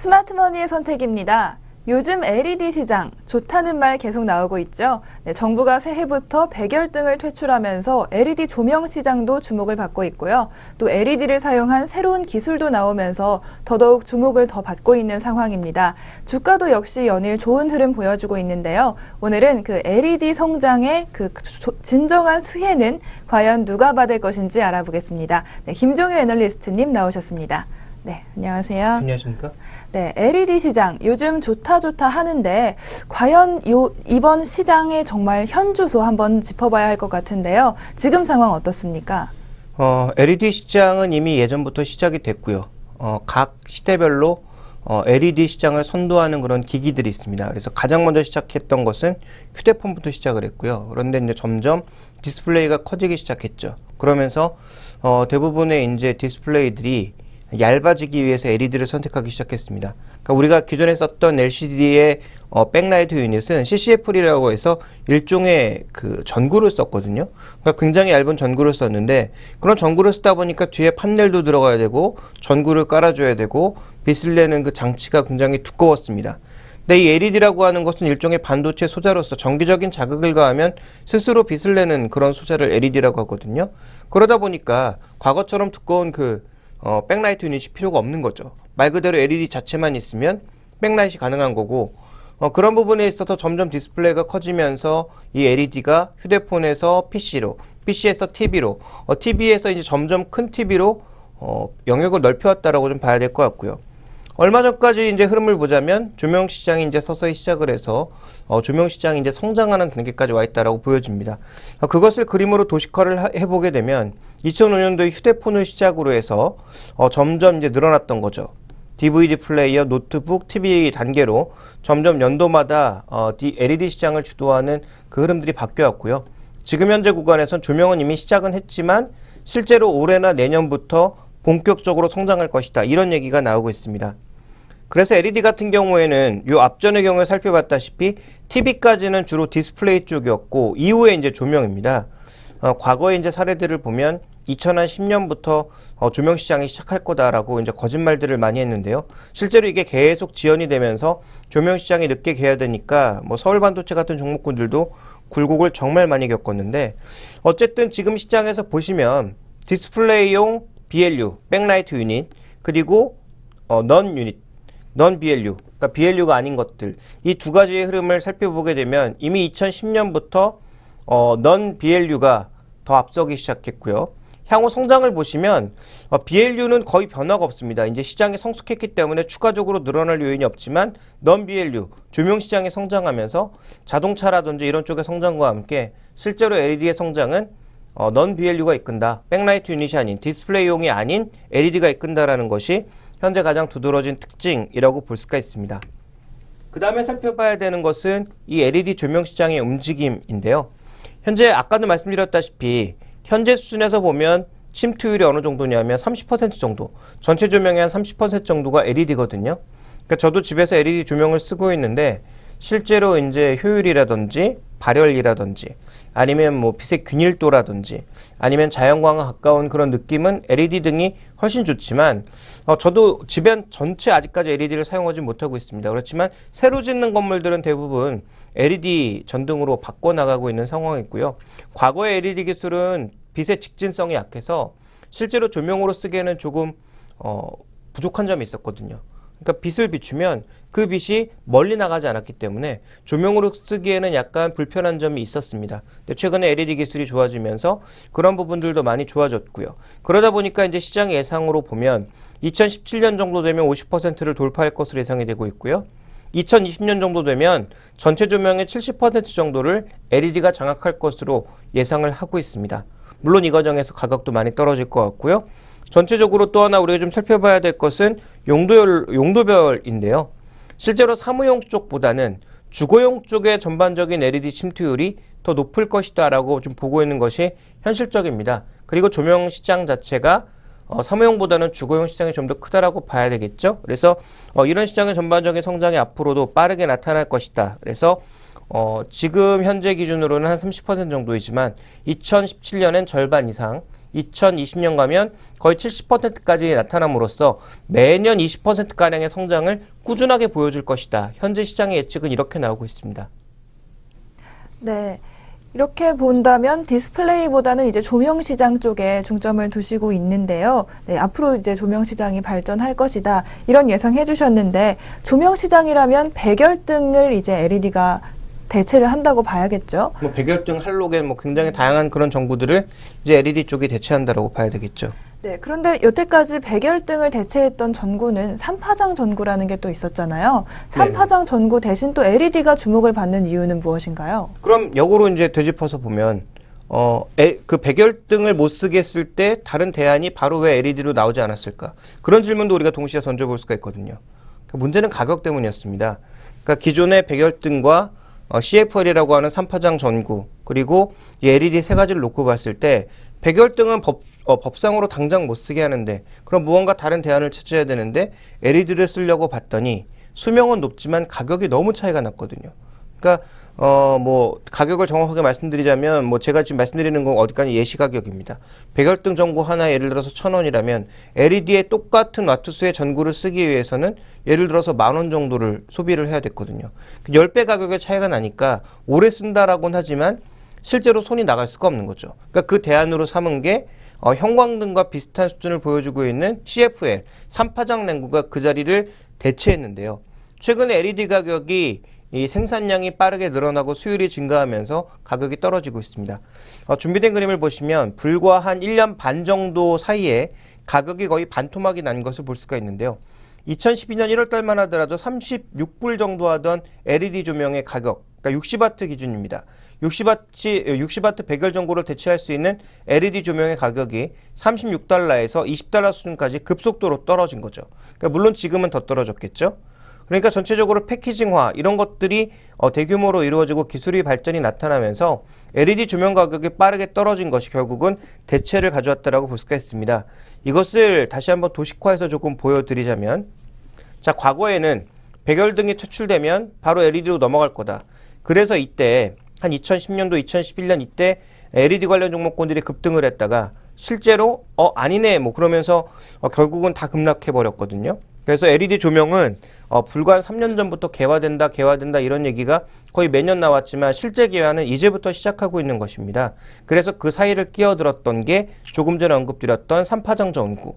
스마트머니의 선택입니다. 요즘 LED 시장 좋다는 말 계속 나오고 있죠. 정부가 새해부터 100열등을 퇴출하면서 LED 조명 시장도 주목을 받고 있고요. 또 LED를 사용한 새로운 기술도 나오면서 더더욱 주목을 더 받고 있는 상황입니다. 주가도 역시 연일 좋은 흐름 보여주고 있는데요. 오늘은 그 LED 성장의 그 진정한 수혜는 과연 누가 받을 것인지 알아보겠습니다. 김종효 애널리스트님 나오셨습니다. 네, 안녕하세요. 안녕하십니까? 네, LED 시장 요즘 좋다 하는데 과연 이번 시장의 정말 현주소 한번 짚어봐야 할 것 같은데요. 지금 상황 어떻습니까? LED 시장은 이미 예전부터 시작이 됐고요. 각 시대별로 LED 시장을 선도하는 그런 기기들이 있습니다. 그래서 가장 먼저 시작했던 것은 휴대폰부터 시작을 했고요. 그런데 이제 점점 디스플레이가 커지기 시작했죠. 그러면서 대부분의 이제 디스플레이들이 얇아지기 위해서 LED를 선택하기 시작했습니다. 그러니까 우리가 기존에 썼던 LCD의 백라이트 유닛은 CCF라고 해서 일종의 그 전구를 썼거든요. 그러니까 굉장히 얇은 전구를 썼는데 그런 전구를 쓰다 보니까 뒤에 판넬도 들어가야 되고 전구를 깔아줘야 되고 빛을 내는 그 장치가 굉장히 두꺼웠습니다. 근데 이 LED라고 하는 것은 일종의 반도체 소자로서 정기적인 자극을 가하면 스스로 빛을 내는 그런 소자를 LED라고 하거든요. 그러다 보니까 과거처럼 두꺼운 백라이트 유닛이 필요가 없는 거죠. 말 그대로 LED 자체만 있으면 백라이트이 가능한 거고 그런 부분에 있어서 점점 디스플레이가 커지면서 이 LED가 휴대폰에서 PC로, PC에서 TV로, TV에서 이제 점점 큰 TV로 영역을 넓혀왔다라고 좀 봐야 될 것 같고요. 얼마 전까지 이제 흐름을 보자면 조명 시장이 이제 서서히 시작을 해서 조명 시장이 이제 성장하는 단계까지 와 있다라고 보여집니다. 그것을 그림으로 도식화를 해보게 되면 2005년도에 휴대폰을 시작으로 해서 점점 이제 늘어났던 거죠. DVD 플레이어, 노트북, TV 단계로 점점 연도마다 LED 시장을 주도하는 그 흐름들이 바뀌어왔고요. 지금 현재 구간에선 조명은 이미 시작은 했지만 실제로 올해나 내년부터 본격적으로 성장할 것이다. 이런 얘기가 나오고 있습니다. 그래서 LED 같은 경우에는 요 앞전의 경우에 살펴봤다시피 TV까지는 주로 디스플레이 쪽이었고 이후에 이제 조명입니다. 과거의 이제 사례들을 보면 2010년부터 조명 시장이 시작할 거다라고 이제 거짓말들을 많이 했는데요. 실제로 이게 계속 지연이 되면서 조명 시장이 늦게 개화되니까 뭐 서울 반도체 같은 종목군들도 굴곡을 정말 많이 겪었는데 어쨌든 지금 시장에서 보시면 디스플레이용 BLU, 백라이트 유닛, 그리고 넌 BLU, 그러니까 BLU가 아닌 것들, 이 두 가지의 흐름을 살펴보게 되면 이미 2010년부터 넌 BLU가 더 앞서기 시작했고요. 향후 성장을 보시면 BLU는 거의 변화가 없습니다. 이제 시장이 성숙했기 때문에 추가적으로 늘어날 요인이 없지만 넌 BLU, 조명 시장이 성장하면서 자동차라든지 이런 쪽의 성장과 함께 실제로 LED의 성장은 넌 BLU가 이끈다. 백라이트 유닛이 아닌 디스플레이용이 아닌 LED가 이끈다라는 것이 현재 가장 두드러진 특징이라고 볼 수가 있습니다. 그 다음에 살펴봐야 되는 것은 이 LED 조명 시장의 움직임인데요. 현재 아까도 말씀드렸다시피 현재 수준에서 보면 침투율이 어느 정도냐면 30% 정도, 전체 조명의 한 30% 정도가 LED거든요. 그러니까 저도 집에서 LED 조명을 쓰고 있는데 실제로 이제 효율이라든지 발열이라든지 아니면 뭐 빛의 균일도라든지 아니면 자연광과 가까운 그런 느낌은 LED 등이 훨씬 좋지만 저도 집안 전체 아직까지 LED를 사용하지 못하고 있습니다. 그렇지만 새로 짓는 건물들은 대부분 LED 전등으로 바꿔나가고 있는 상황이고요. 과거의 LED 기술은 빛의 직진성이 약해서 실제로 조명으로 쓰기에는 조금 부족한 점이 있었거든요. 그러니까 빛을 비추면 그 빛이 멀리 나가지 않았기 때문에 조명으로 쓰기에는 약간 불편한 점이 있었습니다. 근데 최근에 LED 기술이 좋아지면서 그런 부분들도 많이 좋아졌고요. 그러다 보니까 이제 시장 예상으로 보면 2017년 정도 되면 50%를 돌파할 것으로 예상이 되고 있고요. 2020년 정도 되면 전체 조명의 70% 정도를 LED가 장악할 것으로 예상을 하고 있습니다. 물론 이 과정에서 가격도 많이 떨어질 것 같고요. 전체적으로 또 하나 우리가 좀 살펴봐야 될 것은 용도별인데요. 실제로 사무용 쪽보다는 주거용 쪽의 전반적인 LED 침투율이 더 높을 것이다 라고 좀 보고 있는 것이 현실적입니다. 그리고 조명 시장 자체가 사무용보다는 주거용 시장이 좀 더 크다라고 봐야 되겠죠. 그래서 이런 시장의 전반적인 성장이 앞으로도 빠르게 나타날 것이다. 그래서 지금 현재 기준으로는 한 30% 정도이지만 2017년엔 절반 이상, 2020년 가면 거의 70%까지 나타남으로써 매년 20%가량의 성장을 꾸준하게 보여줄 것이다. 현재 시장의 예측은 이렇게 나오고 있습니다. 네. 이렇게 본다면 디스플레이보다는 이제 조명 시장 쪽에 중점을 두시고 있는데요. 네, 앞으로 이제 조명 시장이 발전할 것이다. 이런 예상해 주셨는데 조명 시장이라면 백열등을 이제 LED가 대체를 한다고 봐야겠죠. 뭐 백열등, 할로겐 뭐 굉장히 다양한 그런 전구들을 이제 LED 쪽이 대체한다라고 봐야 되겠죠. 네, 그런데 여태까지 백열등을 대체했던 전구는 3파장 전구라는 게 또 있었잖아요. 3파장 전구 대신 또 LED가 주목을 받는 이유는 무엇인가요? 그럼 역으로 이제 되짚어서 보면 그 백열등을 못 쓰게 했을 때 다른 대안이 바로 왜 LED로 나오지 않았을까? 그런 질문도 우리가 동시에 던져볼 수가 있거든요. 문제는 가격 때문이었습니다. 그러니까 기존의 백열등과 CFL이라고 하는 3파장 전구 그리고 이 LED 세 가지를 놓고 봤을 때 백열등은 법상으로 당장 못 쓰게 하는데 그럼 무언가 다른 대안을 찾아야 되는데 LED를 쓰려고 봤더니 수명은 높지만 가격이 너무 차이가 났거든요. 그러니까 뭐 가격을 정확하게 말씀드리자면 뭐 제가 지금 말씀드리는 건 어디까지 예시 가격입니다. 백열등 전구 하나 예를 들어서 1,000원이라면 LED에 똑같은 와트수의 전구를 쓰기 위해서는 예를 들어서 10,000원 정도를 소비를 해야 됐거든요. 10배 가격의 차이가 나니까 오래 쓴다라고는 하지만 실제로 손이 나갈 수가 없는 거죠. 그러니까 그 대안으로 삼은 게 형광등과 비슷한 수준을 보여주고 있는 CFL 3파장 냉구가 그 자리를 대체했는데요. 최근에 LED 가격이 이 생산량이 빠르게 늘어나고 수율이 증가하면서 가격이 떨어지고 있습니다. 준비된 그림을 보시면 불과 한 1년 반 정도 사이에 가격이 거의 반토막이 난 것을 볼 수가 있는데요. 2012년 1월 달만 하더라도 36불 정도 하던 LED 조명의 가격, 그러니까 60W 기준입니다. 60W 백열 전구를 대체할 수 있는 LED 조명의 가격이 36달러에서 20달러 수준까지 급속도로 떨어진 거죠. 그러니까 물론 지금은 더 떨어졌겠죠. 그러니까 전체적으로 패키징화 이런 것들이 대규모로 이루어지고 기술의 발전이 나타나면서 LED 조명 가격이 빠르게 떨어진 것이 결국은 대체를 가져왔다라고 볼 수가 있습니다. 이것을 다시 한번 도식화해서 조금 보여드리자면 자, 과거에는 백열등이 퇴출되면 바로 LED로 넘어갈 거다. 그래서 이때 한 2010년도, 2011년 이때 LED 관련 종목군들이 급등을 했다가 실제로 아니네 뭐 그러면서 결국은 다 급락해 버렸거든요. 그래서 LED 조명은 불과 한 3년 전부터 개화된다 이런 얘기가 거의 매년 나왔지만 실제 개화는 이제부터 시작하고 있는 것입니다. 그래서 그 사이를 끼어들었던 게 조금 전에 언급드렸던 3파장 전구.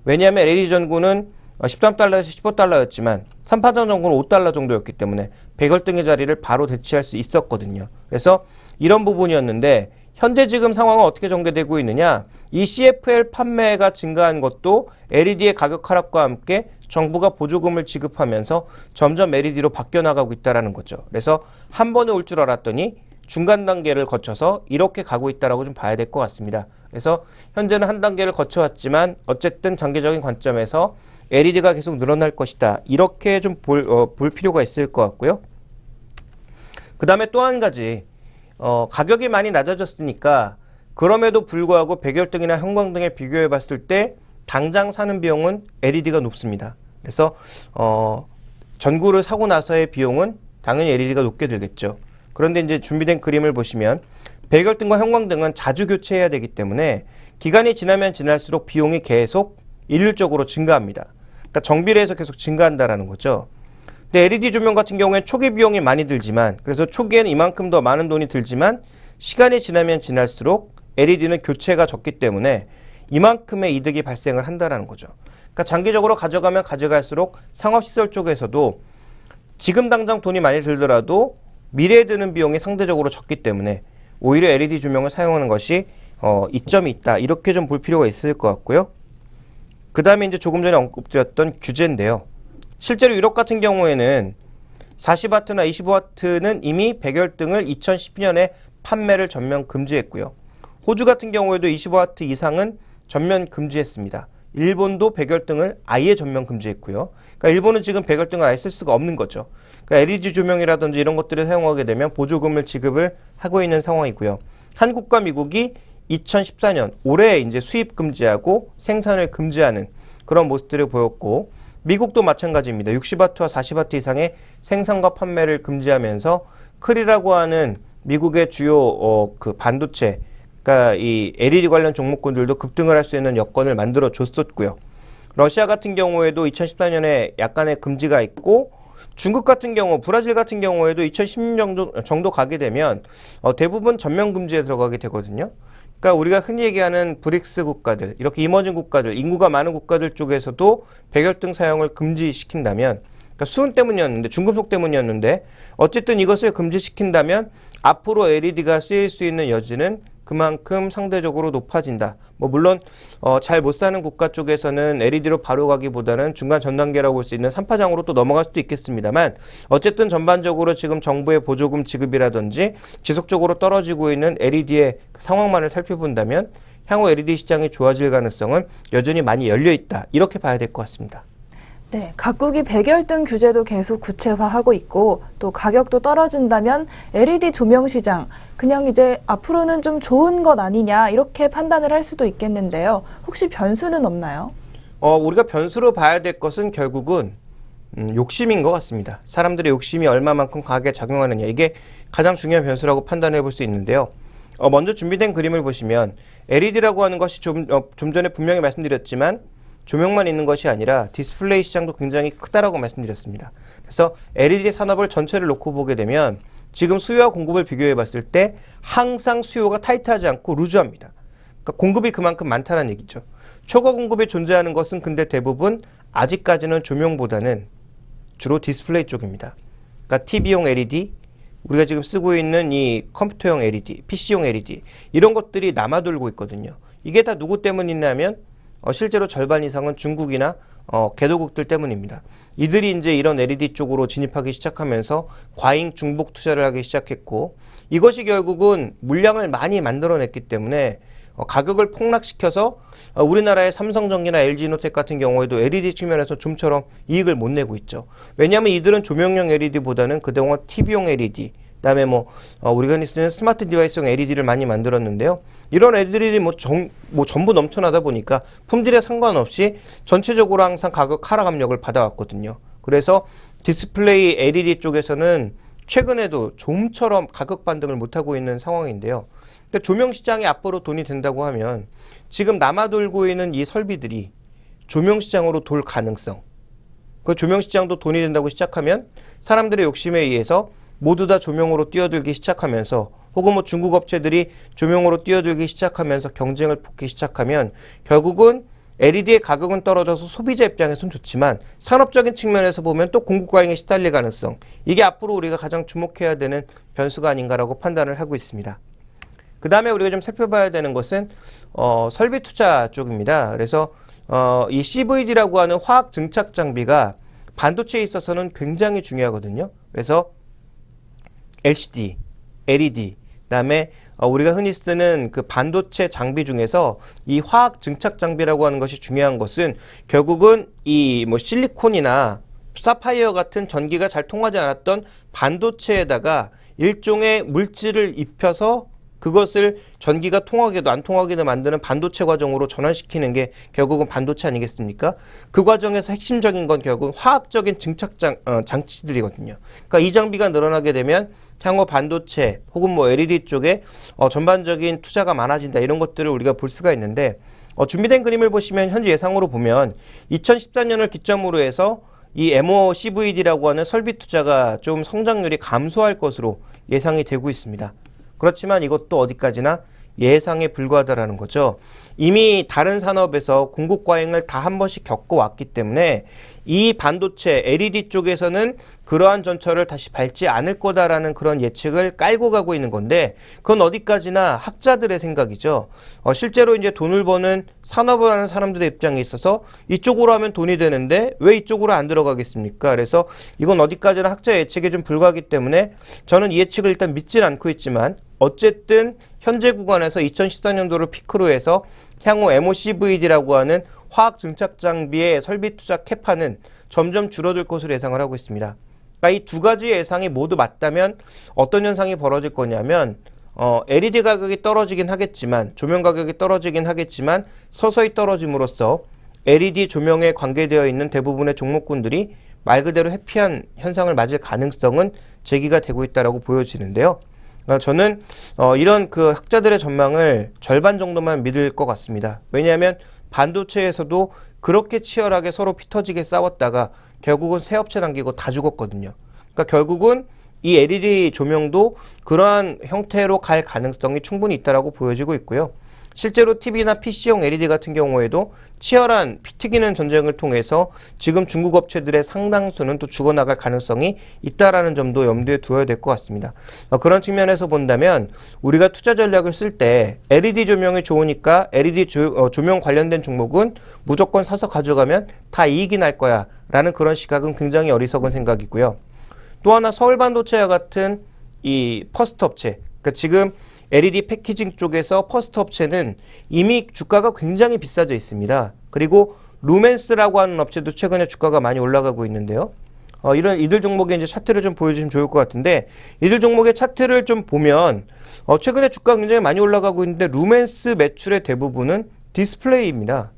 왜냐하면 LED 전구는 13달러에서 15달러였지만 3파장 전구는 5달러 정도였기 때문에 백열등의 자리를 바로 대체할 수 있었거든요. 그래서 이런 부분이었는데 현재 지금 상황은 어떻게 전개되고 있느냐? 이 CFL 판매가 증가한 것도 LED의 가격 하락과 함께 정부가 보조금을 지급하면서 점점 LED로 바뀌어 나가고 있다는 거죠. 그래서 한 번에 올 줄 알았더니 중간 단계를 거쳐서 이렇게 가고 있다라고 좀 봐야 될 것 같습니다. 그래서 현재는 한 단계를 거쳐왔지만 어쨌든 장기적인 관점에서 LED가 계속 늘어날 것이다. 이렇게 좀 볼 필요가 있을 것 같고요. 그 다음에 또 한 가지 가격이 많이 낮아졌으니까 그럼에도 불구하고 백열등이나 형광등에 비교해 봤을 때 당장 사는 비용은 LED가 높습니다. 그래서 전구를 사고 나서의 비용은 당연히 LED가 높게 들겠죠. 그런데 이제 준비된 그림을 보시면 백열등과 형광등은 자주 교체해야 되기 때문에 기간이 지나면 지날수록 비용이 계속 일률적으로 증가합니다. 그러니까 정비를 해서 계속 증가한다라는 거죠. 근데 LED 조명 같은 경우에는 초기 비용이 많이 들지만 그래서 초기에는 이만큼 더 많은 돈이 들지만 시간이 지나면 지날수록 LED는 교체가 적기 때문에 이만큼의 이득이 발생을 한다는 거죠. 그러니까 장기적으로 가져가면 가져갈수록 상업시설 쪽에서도 지금 당장 돈이 많이 들더라도 미래에 드는 비용이 상대적으로 적기 때문에 오히려 LED 조명을 사용하는 것이 이점이 있다. 이렇게 좀 볼 필요가 있을 것 같고요. 그 다음에 이제 조금 전에 언급드렸던 규제인데요. 실제로 유럽 같은 경우에는 40W나 25W는 이미 백열등을 2012년에 판매를 전면 금지했고요. 호주 같은 경우에도 25W 이상은 전면 금지했습니다. 일본도 백열등을 아예 전면 금지했고요. 그러니까 일본은 지금 백열등을 아예 쓸 수가 없는 거죠. 그러니까 LED 조명이라든지 이런 것들을 사용하게 되면 보조금을 지급을 하고 있는 상황이고요. 한국과 미국이 2014년 올해 이제 수입 금지하고 생산을 금지하는 그런 모습들을 보였고 미국도 마찬가지입니다. 60W와 40W 이상의 생산과 판매를 금지하면서 크리라고 하는 미국의 주요 그 반도체 그러니까 이 LED 관련 종목군들도 급등을 할 수 있는 여건을 만들어 줬었고요. 러시아 같은 경우에도 2014년에 약간의 금지가 있고 중국 같은 경우, 브라질 같은 경우에도 2016년 정도 가게 되면 대부분 전면 금지에 들어가게 되거든요. 그러니까 우리가 흔히 얘기하는 브릭스 국가들, 이렇게 이머징 국가들, 인구가 많은 국가들 쪽에서도 백열등 사용을 금지시킨다면, 그러니까 수은 때문이었는데, 중금속 때문이었는데, 어쨌든 이것을 금지시킨다면 앞으로 LED가 쓰일 수 있는 여지는 그만큼 상대적으로 높아진다. 뭐 물론 잘 못 사는 국가 쪽에서는 LED로 바로 가기보다는 중간 전 단계라고 볼 수 있는 3파장으로 또 넘어갈 수도 있겠습니다만, 어쨌든 전반적으로 지금 정부의 보조금 지급이라든지 지속적으로 떨어지고 있는 LED의 상황만을 살펴본다면 향후 LED 시장이 좋아질 가능성은 여전히 많이 열려 있다. 이렇게 봐야 될 것 같습니다. 네, 각국이 백열등 규제도 계속 구체화하고 있고 또 가격도 떨어진다면 LED 조명 시장 그냥 이제 앞으로는 좀 좋은 것 아니냐 이렇게 판단을 할 수도 있겠는데요. 혹시 변수는 없나요? 우리가 변수로 봐야 될 것은 결국은 욕심인 것 같습니다. 사람들의 욕심이 얼마만큼 강하게 작용하느냐, 이게 가장 중요한 변수라고 판단해 볼 수 있는데요. 먼저 준비된 그림을 보시면 LED라고 하는 것이 좀 전에 분명히 말씀드렸지만 조명만 있는 것이 아니라 디스플레이 시장도 굉장히 크다라고 말씀드렸습니다. 그래서 LED 산업을 전체를 놓고 보게 되면 지금 수요와 공급을 비교해 봤을 때 항상 수요가 타이트하지 않고 루즈합니다. 그러니까 공급이 그만큼 많다는 얘기죠. 초과 공급이 존재하는 것은 근데 대부분 아직까지는 조명보다는 주로 디스플레이 쪽입니다. 그러니까 TV용 LED, 우리가 지금 쓰고 있는 이 컴퓨터용 LED, PC용 LED 이런 것들이 남아돌고 있거든요. 이게 다 누구 때문이냐면 실제로 절반 이상은 중국이나 개도국들 때문입니다. 이들이 이제 이런 LED 쪽으로 진입하기 시작하면서 과잉 중복 투자를 하기 시작했고, 이것이 결국은 물량을 많이 만들어냈기 때문에 가격을 폭락시켜서 우리나라의 삼성전기나 LG노텍 같은 경우에도 LED 측면에서 좀처럼 이익을 못 내고 있죠. 왜냐하면 이들은 조명용 LED보다는 그동안 TV용 LED, 그다음에 우리가 흔히 쓰는 스마트 디바이스용 LED를 많이 만들었는데요. 이런 LED들이 전부 넘쳐나다 보니까 품질에 상관없이 전체적으로 항상 가격 하락 압력을 받아왔거든요. 그래서 디스플레이 LED 쪽에서는 최근에도 좀처럼 가격 반등을 못하고 있는 상황인데요. 근데 조명 시장이 앞으로 돈이 된다고 하면 지금 남아돌고 있는 이 설비들이 조명 시장으로 돌 가능성, 그 조명 시장도 돈이 된다고 시작하면 사람들의 욕심에 의해서 모두 다 조명으로 뛰어들기 시작하면서, 혹은 중국 업체들이 조명으로 뛰어들기 시작하면서 경쟁을 붙기 시작하면 결국은 LED의 가격은 떨어져서 소비자 입장에서는 좋지만 산업적인 측면에서 보면 또 공급 과잉에 시달릴 가능성, 이게 앞으로 우리가 가장 주목해야 되는 변수가 아닌가라고 판단을 하고 있습니다. 그 다음에 우리가 좀 살펴봐야 되는 것은 설비 투자 쪽입니다. 그래서 이 CVD라고 하는 화학 증착 장비가 반도체에 있어서는 굉장히 중요하거든요. 그래서 LCD, LED, 그다음에 우리가 흔히 쓰는 그 반도체 장비 중에서 이 화학 증착 장비라고 하는 것이 중요한 것은 결국은 이 실리콘이나 사파이어 같은 전기가 잘 통하지 않았던 반도체에다가 일종의 물질을 입혀서 그것을 전기가 통하게도 안 통하게도 만드는 반도체 과정으로 전환시키는 게 결국은 반도체 아니겠습니까? 그 과정에서 핵심적인 건 결국 화학적인 증착 장치들이거든요. 그러니까 이 장비가 늘어나게 되면 향후 반도체 혹은 LED 쪽에 전반적인 투자가 많아진다, 이런 것들을 우리가 볼 수가 있는데, 준비된 그림을 보시면 현재 예상으로 보면 2014년을 기점으로 해서 이 MOCVD라고 하는 설비 투자가 좀 성장률이 감소할 것으로 예상이 되고 있습니다. 그렇지만 이것도 어디까지나 예상에 불과하다라는 거죠. 이미 다른 산업에서 공급 과잉을 다 한 번씩 겪어왔기 때문에 이 반도체 LED 쪽에서는 그러한 전철을 다시 밟지 않을 거다라는 그런 예측을 깔고 가고 있는 건데, 그건 어디까지나 학자들의 생각이죠. 실제로 이제 돈을 버는 산업을 하는 사람들의 입장에 있어서 이쪽으로 하면 돈이 되는데 왜 이쪽으로 안 들어가겠습니까? 그래서 이건 어디까지나 학자 예측에 좀 불과하기 때문에 저는 이 예측을 일단 믿지는 않고 있지만, 어쨌든 현재 구간에서 2014년도를 피크로 해서 향후 MOCVD라고 하는 화학 증착 장비의 설비 투자 캐파는 점점 줄어들 것으로 예상을 하고 있습니다. 그러니까 이 두 가지 예상이 모두 맞다면 어떤 현상이 벌어질 거냐면 LED 가격이 떨어지긴 하겠지만, 조명 가격이 떨어지긴 하겠지만 서서히 떨어짐으로써 LED 조명에 관계되어 있는 대부분의 종목군들이 말 그대로 회피한 현상을 맞을 가능성은 제기가 되고 있다고 보여지는데요. 저는 이런 그 학자들의 전망을 절반 정도만 믿을 것 같습니다. 왜냐하면 반도체에서도 그렇게 치열하게 서로 피터지게 싸웠다가 결국은 새 업체 남기고 다 죽었거든요. 그러니까 결국은 이 LED 조명도 그러한 형태로 갈 가능성이 충분히 있다라고 보여지고 있고요. 실제로 TV나 PC용 LED 같은 경우에도 치열한 피 튀기는 전쟁을 통해서 지금 중국 업체들의 상당수는 또 죽어나갈 가능성이 있다라는 점도 염두에 두어야 될 것 같습니다. 그런 측면에서 본다면 우리가 투자 전략을 쓸 때 LED 조명이 좋으니까 LED 조명 관련된 종목은 무조건 사서 가져가면 다 이익이 날 거야 라는 그런 시각은 굉장히 어리석은 생각이고요. 또 하나 서울반도체와 같은 이 퍼스트 업체, 그러니까 지금 LED 패키징 쪽에서 퍼스트 업체는 이미 주가가 굉장히 비싸져 있습니다. 그리고 루멘스라고 하는 업체도 최근에 주가가 많이 올라가고 있는데요. 이들 종목의 이제 차트를 좀 보여주시면 좋을 것 같은데, 이들 종목의 차트를 좀 보면 최근에 주가가 굉장히 많이 올라가고 있는데 루멘스 매출의 대부분은 디스플레이입니다.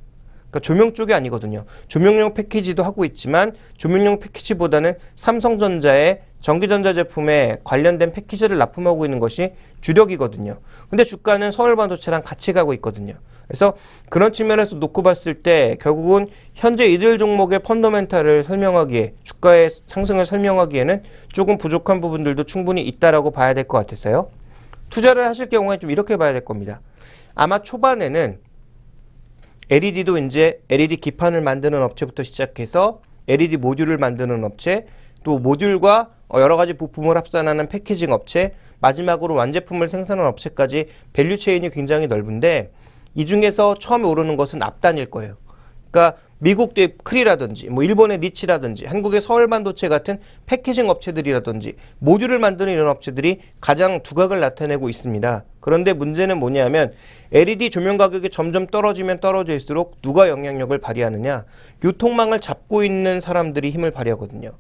그러니까 조명 쪽이 아니거든요. 조명용 패키지도 하고 있지만 조명용 패키지보다는 삼성전자의 전기전자 제품에 관련된 패키지를 납품하고 있는 것이 주력이거든요. 근데 주가는 서울반도체랑 같이 가고 있거든요. 그래서 그런 측면에서 놓고 봤을 때 결국은 현재 이들 종목의 펀더멘탈을 설명하기에, 주가의 상승을 설명하기에는 조금 부족한 부분들도 충분히 있다라고 봐야 될 것 같아서요. 투자를 하실 경우에 좀 이렇게 봐야 될 겁니다. 아마 초반에는 LED도 이제 LED 기판을 만드는 업체부터 시작해서 LED 모듈을 만드는 업체, 또 모듈과 여러 가지 부품을 합산하는 패키징 업체, 마지막으로 완제품을 생산하는 업체까지 밸류 체인이 굉장히 넓은데 이 중에서 처음에 오르는 것은 앞단일 거예요. 그러니까 미국의 크리라든지 뭐 일본의 리치라든지 한국의 서울반도체 같은 패키징 업체들이라든지 모듈을 만드는 이런 업체들이 가장 두각을 나타내고 있습니다. 그런데 문제는 뭐냐면 LED 조명 가격이 점점 떨어지면 떨어질수록 누가 영향력을 발휘하느냐? 유통망을 잡고 있는 사람들이 힘을 발휘하거든요.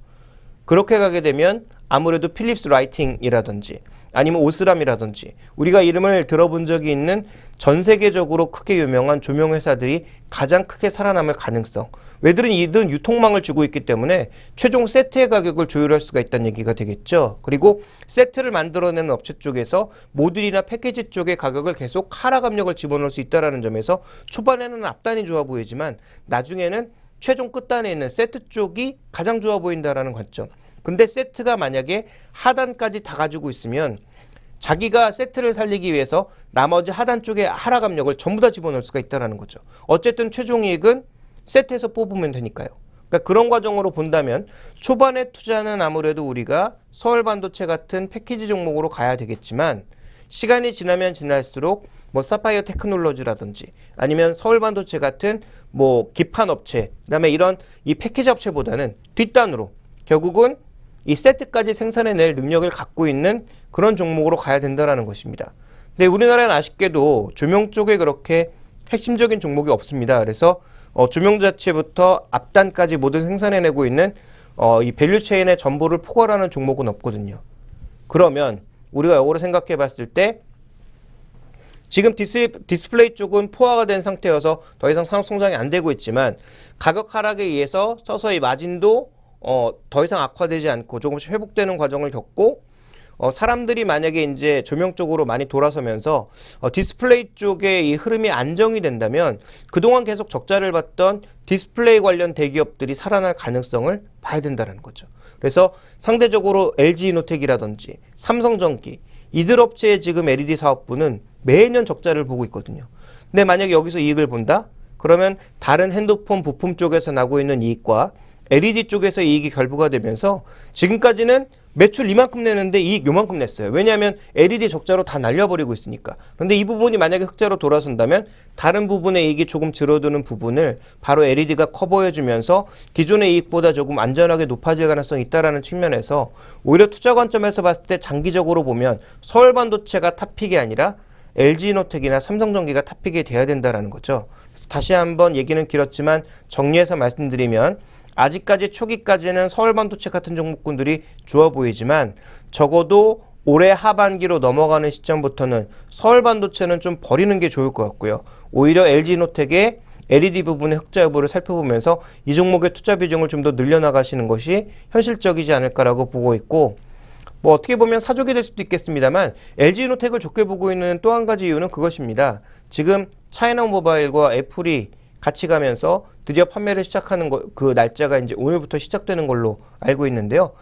그렇게 가게 되면 아무래도 필립스 라이팅이라든지 아니면 오스람이라든지 우리가 이름을 들어본 적이 있는 전 세계적으로 크게 유명한 조명회사들이 가장 크게 살아남을 가능성, 왜들은 이든 유통망을 주고 있기 때문에 최종 세트의 가격을 조율할 수가 있다는 얘기가 되겠죠. 그리고 세트를 만들어내는 업체 쪽에서 모듈이나 패키지 쪽의 가격을 계속 하락 압력을 집어넣을 수 있다는 점에서 초반에는 앞단이 좋아 보이지만 나중에는 최종 끝단에 있는 세트 쪽이 가장 좋아 보인다라는 관점. 근데 세트가 만약에 하단까지 다 가지고 있으면 자기가 세트를 살리기 위해서 나머지 하단 쪽에 하락 압력을 전부 다 집어넣을 수가 있다는 거죠. 어쨌든 최종 이익은 세트에서 뽑으면 되니까요. 그러니까 그런 과정으로 본다면 초반에 투자는 아무래도 우리가 서울반도체 같은 패키지 종목으로 가야 되겠지만 시간이 지나면 지날수록 뭐 사파이어 테크놀로지라든지 아니면 서울반도체 같은 뭐 기판 업체, 그다음에 이런 이 패키지 업체보다는 뒷단으로 결국은 이 세트까지 생산해낼 능력을 갖고 있는 그런 종목으로 가야 된다는 것입니다. 근데 우리나라는 아쉽게도 조명 쪽에 그렇게 핵심적인 종목이 없습니다. 그래서 조명 자체부터 앞단까지 모두 생산해내고 있는 이 밸류체인의 전부를 포괄하는 종목은 없거든요. 그러면 우리가 역으로 생각해 봤을 때 지금 디스플레이 쪽은 포화가 된 상태여서 더 이상 산업 성장이 안 되고 있지만 가격 하락에 의해서 서서히 마진도 더 이상 악화되지 않고 조금씩 회복되는 과정을 겪고 사람들이 만약에 이제 조명 쪽으로 많이 돌아서면서 디스플레이 쪽의 이 흐름이 안정이 된다면 그동안 계속 적자를 봤던 디스플레이 관련 대기업들이 살아날 가능성을 봐야 된다는 거죠. 그래서 상대적으로 LG이노텍이라든지 삼성전기 이들 업체의 지금 LED 사업부는 매년 적자를 보고 있거든요. 근데 만약에 여기서 이익을 본다? 그러면 다른 핸드폰 부품 쪽에서 나고 있는 이익과 LED 쪽에서 이익이 결부가 되면서 지금까지는 매출 이만큼 내는데 이익 요만큼 냈어요. 왜냐하면 LED 적자로 다 날려버리고 있으니까. 그런데 이 부분이 만약에 흑자로 돌아선다면 다른 부분의 이익이 조금 줄어드는 부분을 바로 LED가 커버해주면서 기존의 이익보다 조금 안전하게 높아질 가능성이 있다는 측면에서 오히려 투자 관점에서 봤을 때 장기적으로 보면 서울반도체가 탑픽이 아니라 LG이노텍이나 삼성전기가 탑픽이 돼야 된다는 거죠. 그래서 다시 한번 얘기는 길었지만 정리해서 말씀드리면 아직까지 초기까지는 서울반도체 같은 종목군들이 좋아 보이지만 적어도 올해 하반기로 넘어가는 시점부터는 서울반도체는 좀 버리는 게 좋을 것 같고요. 오히려 LG이노텍의 LED 부분의 흑자 여부를 살펴보면서 이 종목의 투자 비중을 좀 더 늘려나가시는 것이 현실적이지 않을까라고 보고 있고 뭐 어떻게 보면 사족이 될 수도 있겠습니다만 LG이노텍을 좋게 보고 있는 또 한 가지 이유는 그것입니다. 지금 차이나 모바일과 애플이 같이 가면서 드디어 판매를 시작하는 그 날짜가 이제 오늘부터 시작되는 걸로 알고 있는데요.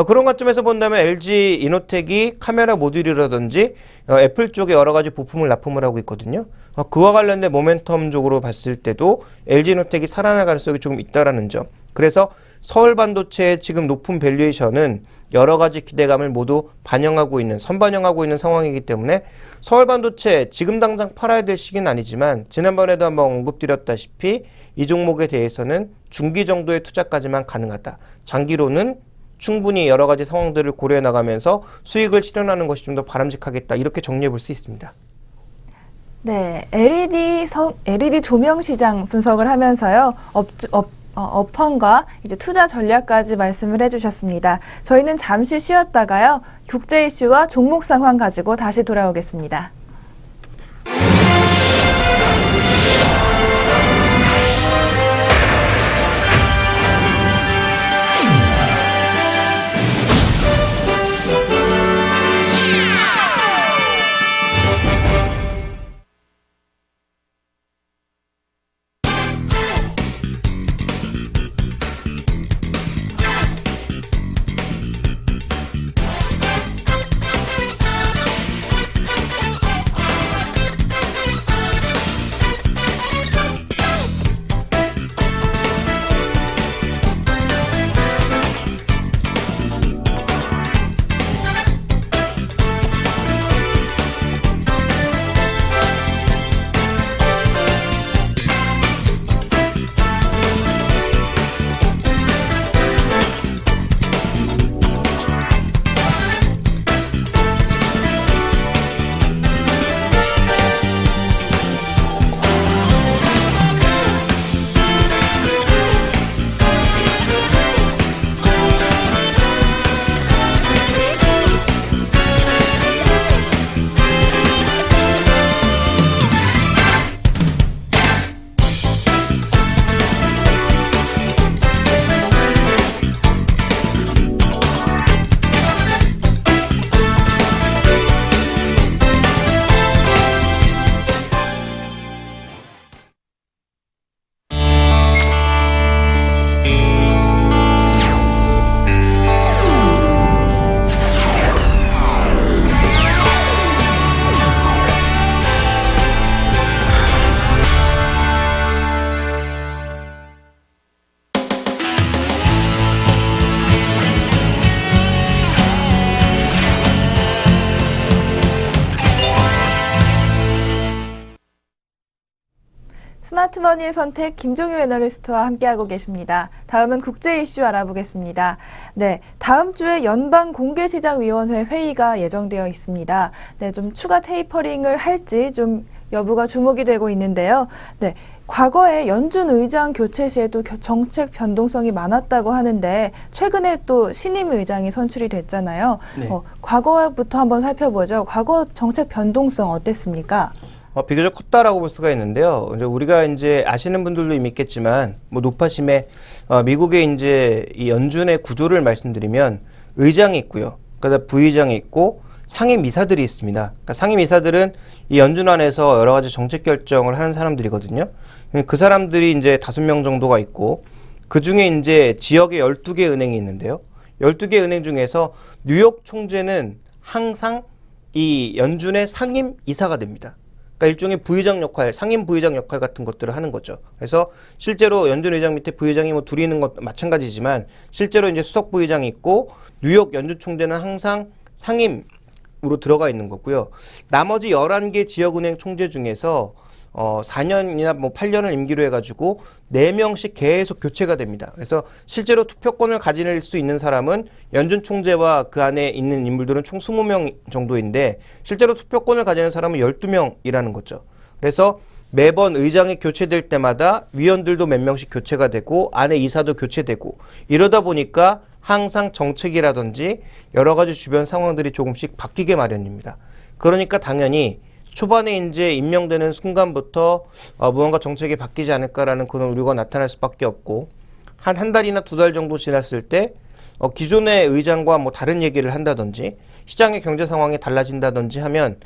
그런 관점에서 본다면 LG 이노텍이 카메라 모듈이라든지 애플 쪽에 여러 가지 부품을 납품을 하고 있거든요. 그와 관련된 모멘텀적으로 봤을 때도 LG 이노텍이 살아날 가능성이 조금 있다라는 점. 그래서 서울 반도체의 지금 높은 밸류에이션은 여러 가지 기대감을 모두 선반영하고 있는 상황이기 때문에 서울 반도체 지금 당장 팔아야 될 시기는 아니지만 지난번에도 한번 언급드렸다시피 이 종목에 대해서는 중기 정도의 투자까지만 가능하다. 장기로는 충분히 여러 가지 상황들을 고려해 나가면서 수익을 실현하는 것이 좀 더 바람직하겠다. 이렇게 정리해 볼 수 있습니다. 네, LED 조명 시장 분석을 하면서요. 업황과 이제 투자 전략까지 말씀을 해주셨습니다. 저희는 잠시 쉬었다가요. 국제 이슈와 종목 상황 가지고 다시 돌아오겠습니다. 스마트머니의 선택 김종효 애널리스트와 함께하고 계십니다. 다음은 국제 이슈 알아보겠습니다. 네, 다음 주에 연방공개시장위원회 회의가 예정되어 있습니다. 네, 좀 추가 테이퍼링을 할지 좀 여부가 주목이 되고 있는데요. 네, 과거에 연준 의장 교체 시에도 정책 변동성이 많았다고 하는데 최근에 또 신임 의장이 선출이 됐잖아요. 네. 과거부터 한번 살펴보죠. 과거 정책 변동성 어땠습니까? 비교적 컸다라고 볼 수가 있는데요. 이제 우리가 이제 아시는 분들도 이미 있겠지만, 노파심에 미국의 이제 이 연준의 구조를 말씀드리면 의장이 있고요. 그다음 부의장이 있고 상임이사들이 있습니다. 그러니까 상임이사들은 이 연준 안에서 여러 가지 정책 결정을 하는 사람들이거든요. 그 사람들이 이제 5명 정도가 있고 그 중에 이제 지역에 12개 은행이 있는데요. 12개 은행 중에서 뉴욕 총재는 항상 이 연준의 상임이사가 됩니다. 그러니까 일종의 부의장 역할, 상임 부의장 역할 같은 것들을 하는 거죠. 그래서 실제로 연준 의장 밑에 부의장이 뭐 둘이 있는 것 마찬가지지만 실제로 이제 수석 부의장이 있고 뉴욕 연준 총재는 항상 상임으로 들어가 있는 거고요. 나머지 11개 지역은행 총재 중에서 4년이나 뭐 8년을 임기로 해가지고 4명씩 계속 교체가 됩니다. 그래서 실제로 투표권을 가질 수 있는 사람은 연준 총재와 그 안에 있는 인물들은 총 20명 정도인데 실제로 투표권을 가지는 사람은 12명이라는 거죠. 그래서 매번 의장이 교체될 때마다 위원들도 몇 명씩 교체가 되고 안에 이사도 교체되고 이러다 보니까 항상 정책이라든지 여러 가지 주변 상황들이 조금씩 바뀌게 마련입니다. 그러니까 당연히 초반에 이제 임명되는 순간부터 무언가 정책이 바뀌지 않을까라는 그런 우려가 나타날 수밖에 없고 한 달이나 2달 정도 지났을 때 기존의 의장과 뭐 다른 얘기를 한다든지 시장의 경제 상황이 달라진다든지 하면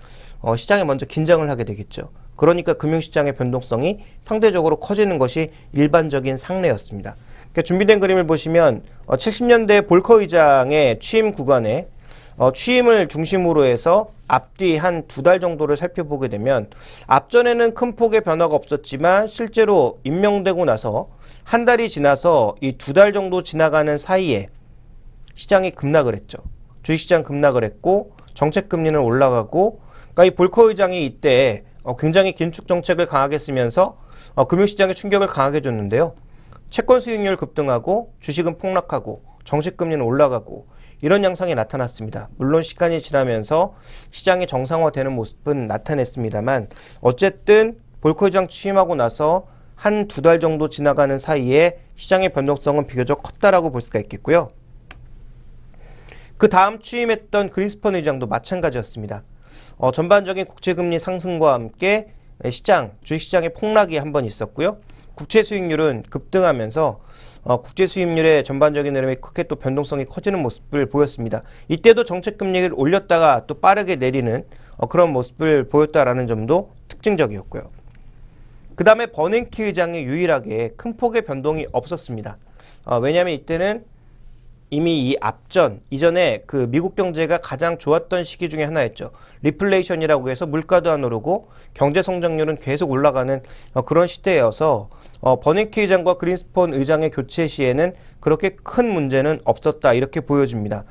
시장에 먼저 긴장을 하게 되겠죠. 그러니까 금융시장의 변동성이 상대적으로 커지는 것이 일반적인 상례였습니다. 그러니까 준비된 그림을 보시면 70년대 볼커 의장의 취임 구간에 취임을 중심으로 해서 앞뒤 한 2달 정도를 살펴보게 되면 앞전에는 큰 폭의 변화가 없었지만 실제로 임명되고 나서 한 달이 지나서 이 2달 정도 지나가는 사이에 시장이 급락을 했죠. 주식시장 급락을 했고 정책금리는 올라가고 그러니까 이 볼커 의장이 이때 굉장히 긴축 정책을 강하게 쓰면서 금융시장에 충격을 강하게 줬는데요. 채권 수익률 급등하고 주식은 폭락하고 정책금리는 올라가고 이런 양상이 나타났습니다. 물론 시간이 지나면서 시장이 정상화되는 모습은 나타냈습니다만 어쨌든 볼커 의장 취임하고 나서 한 2달 정도 지나가는 사이에 시장의 변동성은 비교적 컸다라고 볼 수가 있겠고요. 그 다음 취임했던 그린스펀 의장도 마찬가지였습니다. 전반적인 국채금리 상승과 함께 주식시장의 폭락이 한 번 있었고요. 국채 수익률은 급등하면서 국제 수익률의 전반적인 흐름이 크게 또 변동성이 커지는 모습을 보였습니다. 이때도 정책금리를 올렸다가 또 빠르게 내리는 그런 모습을 보였다라는 점도 특징적이었고요. 그 다음에 버냉키 의장이 유일하게 큰 폭의 변동이 없었습니다. 왜냐하면 이때는 이미 이전에 그 미국 경제가 가장 좋았던 시기 중에 하나였죠. 리플레이션이라고 해서 물가도 안 오르고 경제 성장률은 계속 올라가는 그런 시대여서 버냉키 의장과 그린스펀 의장의 교체 시에는 그렇게 큰 문제는 없었다 이렇게 보여집니다.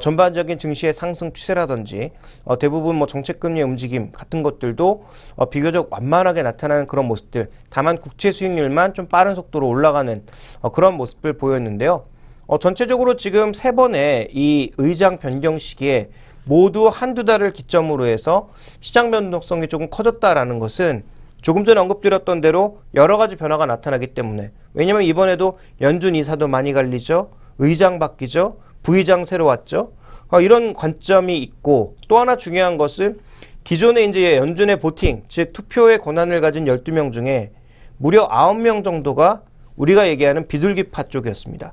전반적인 증시의 상승 추세라든지 대부분 뭐 정책금리의 움직임 같은 것들도 비교적 완만하게 나타나는 그런 모습들, 다만 국채 수익률만 좀 빠른 속도로 올라가는 그런 모습을 보였는데요. 전체적으로 지금 3번의 이 의장 변경 시기에 모두 한두 달을 기점으로 해서 시장 변동성이 조금 커졌다라는 것은 조금 전에 언급드렸던 대로 여러 가지 변화가 나타나기 때문에, 왜냐하면 이번에도 연준 이사도 많이 갈리죠. 의장 바뀌죠. 부의장 새로 왔죠. 이런 관점이 있고, 또 하나 중요한 것은 기존에 이제 연준의 보팅, 즉 투표의 권한을 가진 12명 중에 무려 9명 정도가 우리가 얘기하는 비둘기파 쪽이었습니다.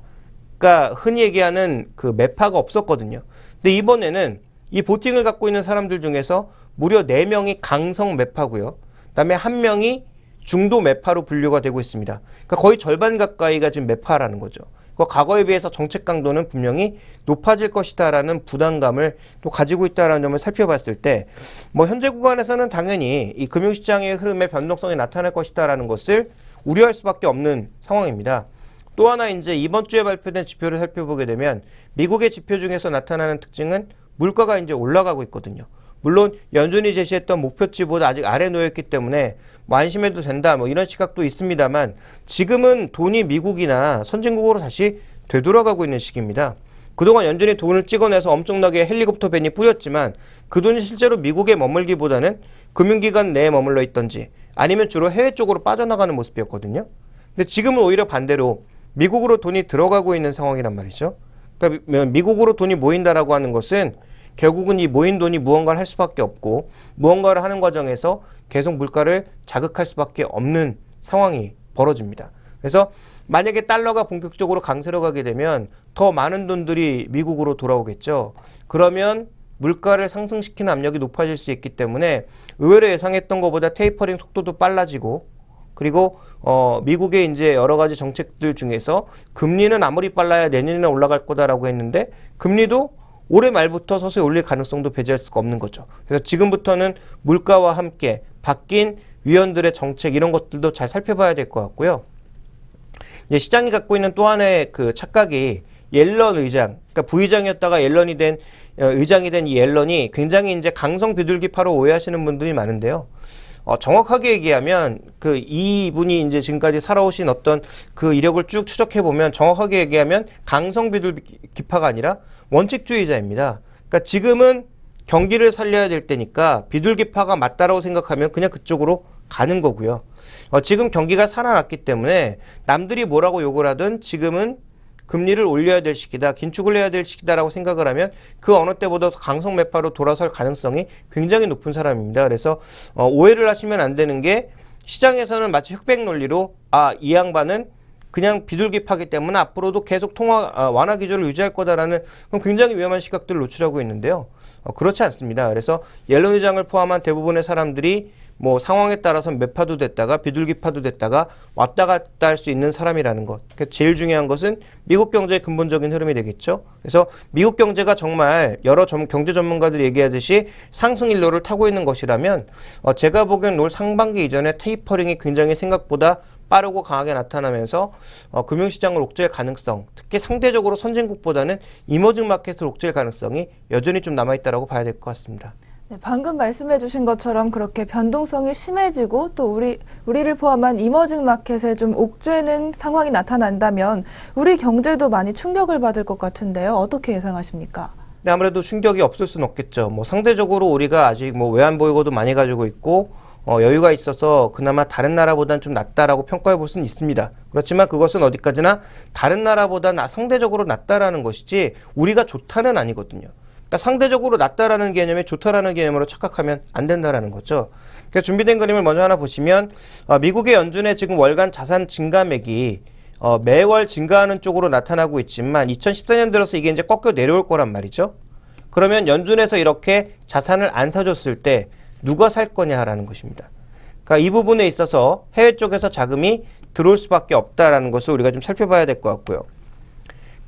그러니까 흔히 얘기하는 그 매파가 없었거든요. 근데 이번에는 이 보팅을 갖고 있는 사람들 중에서 무려 4명이 강성 매파고요. 그다음에 1명이 중도 매파로 분류가 되고 있습니다. 그러니까 거의 절반 가까이가 지금 매파라는 거죠. 과거에 비해서 정책 강도는 분명히 높아질 것이다라는 부담감을 또 가지고 있다는 점을 살펴봤을 때, 뭐 현재 구간에서는 당연히 이 금융시장의 흐름의 변동성이 나타날 것이다라는 것을 우려할 수밖에 없는 상황입니다. 또 하나 이제 이번 주에 발표된 지표를 살펴보게 되면 미국의 지표 중에서 나타나는 특징은 물가가 이제 올라가고 있거든요. 물론 연준이 제시했던 목표치보다 아직 아래 놓였기 때문에 뭐 안심해도 된다 뭐 이런 시각도 있습니다만, 지금은 돈이 미국이나 선진국으로 다시 되돌아가고 있는 시기입니다. 그동안 연준이 돈을 찍어내서 엄청나게 헬리콥터 벤이 뿌렸지만 그 돈이 실제로 미국에 머물기보다는 금융기관 내에 머물러 있던지 아니면 주로 해외 쪽으로 빠져나가는 모습이었거든요. 근데 지금은 오히려 반대로 미국으로 돈이 들어가고 있는 상황이란 말이죠. 그러니까 미국으로 돈이 모인다라고 하는 것은 결국은 이 모인 돈이 무언가를 할 수밖에 없고, 무언가를 하는 과정에서 계속 물가를 자극할 수밖에 없는 상황이 벌어집니다. 그래서 만약에 달러가 본격적으로 강세로 가게 되면 더 많은 돈들이 미국으로 돌아오겠죠. 그러면 물가를 상승시키는 압력이 높아질 수 있기 때문에 의외로 예상했던 것보다 테이퍼링 속도도 빨라지고, 그리고 미국의 이제 여러 가지 정책들 중에서 금리는 아무리 빨라야 내년에는 올라갈 거다라고 했는데 금리도 올해 말부터 서서히 올릴 가능성도 배제할 수가 없는 거죠. 그래서 지금부터는 물가와 함께 바뀐 위원들의 정책 이런 것들도 잘 살펴봐야 될 것 같고요. 이제 시장이 갖고 있는 또 하나의 그 착각이 옐런 의장, 그러니까 부의장이었다가 옐런이 된 의장이 된 이 옐런이 굉장히 이제 강성 비둘기파로 오해하시는 분들이 많은데요. 정확하게 얘기하면 그 이분이 이제 지금까지 살아오신 어떤 그 이력을 쭉 추적해 보면 정확하게 얘기하면 강성 비둘기파가 아니라 원칙주의자입니다. 그러니까 지금은 경기를 살려야 될 때니까 비둘기파가 맞다라고 생각하면 그냥 그쪽으로 가는 거고요. 지금 경기가 살아났기 때문에 남들이 뭐라고 욕을 하든 지금은 금리를 올려야 될 시기다, 긴축을 해야 될 시기다라고 생각을 하면 그 어느 때보다 강성 매파로 돌아설 가능성이 굉장히 높은 사람입니다. 그래서 오해를 하시면 안 되는 게, 시장에서는 마치 흑백 논리로 이 양반은 그냥 비둘기파기 때문에 앞으로도 계속 완화 기조를 유지할 거다라는 굉장히 위험한 시각들을 노출하고 있는데요. 그렇지 않습니다. 그래서 옐런 의장을 포함한 대부분의 사람들이 뭐 상황에 따라서 매파도 됐다가 비둘기파도 됐다가 왔다 갔다 할 수 있는 사람이라는 것. 그러니까 제일 중요한 것은 미국 경제의 근본적인 흐름이 되겠죠. 그래서 미국 경제가 정말 여러 경제 전문가들이 얘기하듯이 상승 일로를 타고 있는 것이라면 제가 보기엔 올 상반기 이전에 테이퍼링이 굉장히 생각보다 빠르고 강하게 나타나면서 금융시장을 옥죄할 가능성, 특히 상대적으로 선진국보다는 이머징 마켓을 옥죄할 가능성이 여전히 좀 남아있다고 봐야 될 것 같습니다. 네, 방금 말씀해 주신 것처럼 그렇게 변동성이 심해지고 또 우리를 포함한 이머징 마켓에 좀 옥죄는 상황이 나타난다면 우리 경제도 많이 충격을 받을 것 같은데요. 어떻게 예상하십니까? 네, 아무래도 충격이 없을 수는 없겠죠. 뭐 상대적으로 우리가 아직 뭐 외환 보유고도 많이 가지고 있고 여유가 있어서 그나마 다른 나라보다는 좀 낫다라고 평가해 볼 수는 있습니다. 그렇지만 그것은 어디까지나 다른 나라보다 상대적으로 낫다라는 것이지 우리가 좋다는 아니거든요. 그러니까 상대적으로 낫다라는 개념이 좋다라는 개념으로 착각하면 안 된다라는 거죠. 그러니까 준비된 그림을 먼저 하나 보시면 미국의 연준의 지금 월간 자산 증가액이 매월 증가하는 쪽으로 나타나고 있지만 2014년 들어서 이게 이제 꺾여 내려올 거란 말이죠. 그러면 연준에서 이렇게 자산을 안 사줬을 때 누가 살 거냐라는 것입니다. 그러니까 이 부분에 있어서 해외 쪽에서 자금이 들어올 수밖에 없다라는 것을 우리가 좀 살펴봐야 될 것 같고요.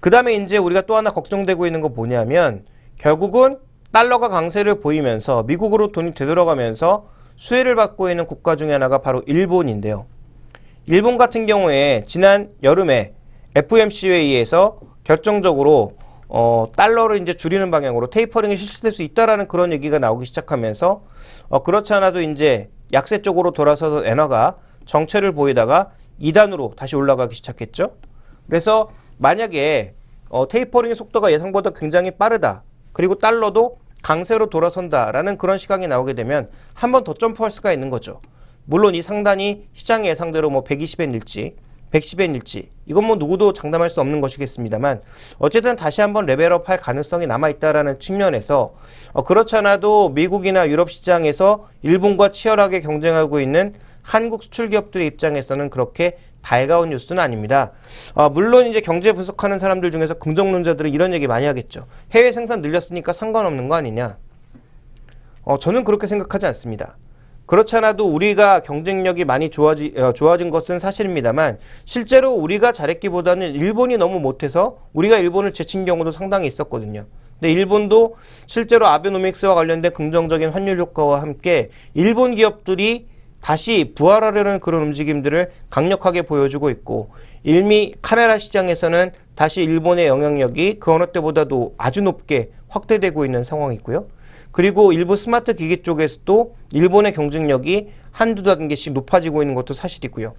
그 다음에 이제 우리가 또 하나 걱정되고 있는 거 뭐냐면 결국은 달러가 강세를 보이면서 미국으로 돈이 되돌아가면서 수혜를 받고 있는 국가 중에 하나가 바로 일본인데요. 일본 같은 경우에 지난 여름에 FOMC에 의해서 결정적으로 달러를 이제 줄이는 방향으로 테이퍼링이 실시될 수 있다라는 그런 얘기가 나오기 시작하면서 그렇지 않아도 이제 약세 쪽으로 돌아서서 엔화가 정체를 보이다가 2단으로 다시 올라가기 시작했죠. 그래서 만약에 테이퍼링의 속도가 예상보다 굉장히 빠르다. 그리고 달러도 강세로 돌아선다라는 그런 시각이 나오게 되면 한 번 더 점프할 수가 있는 거죠. 물론 이 상단이 시장의 예상대로 뭐 120엔일지 110엔일지 이건 뭐 누구도 장담할 수 없는 것이겠습니다만 어쨌든 다시 한번 레벨업 할 가능성이 남아있다라는 측면에서 그렇지 않아도 미국이나 유럽 시장에서 일본과 치열하게 경쟁하고 있는 한국 수출 기업들의 입장에서는 그렇게 달가운 뉴스는 아닙니다. 물론 이제 경제 분석하는 사람들 중에서 긍정론자들은 이런 얘기 많이 하겠죠. 해외 생산 늘렸으니까 상관없는 거 아니냐. 저는 그렇게 생각하지 않습니다. 그렇지 않아도 우리가 경쟁력이 많이 좋아진 것은 사실입니다만 실제로 우리가 잘했기보다는 일본이 너무 못해서 우리가 일본을 제친 경우도 상당히 있었거든요. 근데 일본도 실제로 아베노믹스와 관련된 긍정적인 환율 효과와 함께 일본 기업들이 다시 부활하려는 그런 움직임들을 강력하게 보여주고 있고 일미 카메라 시장에서는 다시 일본의 영향력이 그 어느 때보다도 아주 높게 확대되고 있는 상황이고요. 그리고 일부 스마트 기기 쪽에서도 일본의 경쟁력이 한두 단계씩 높아지고 있는 것도 사실이고요.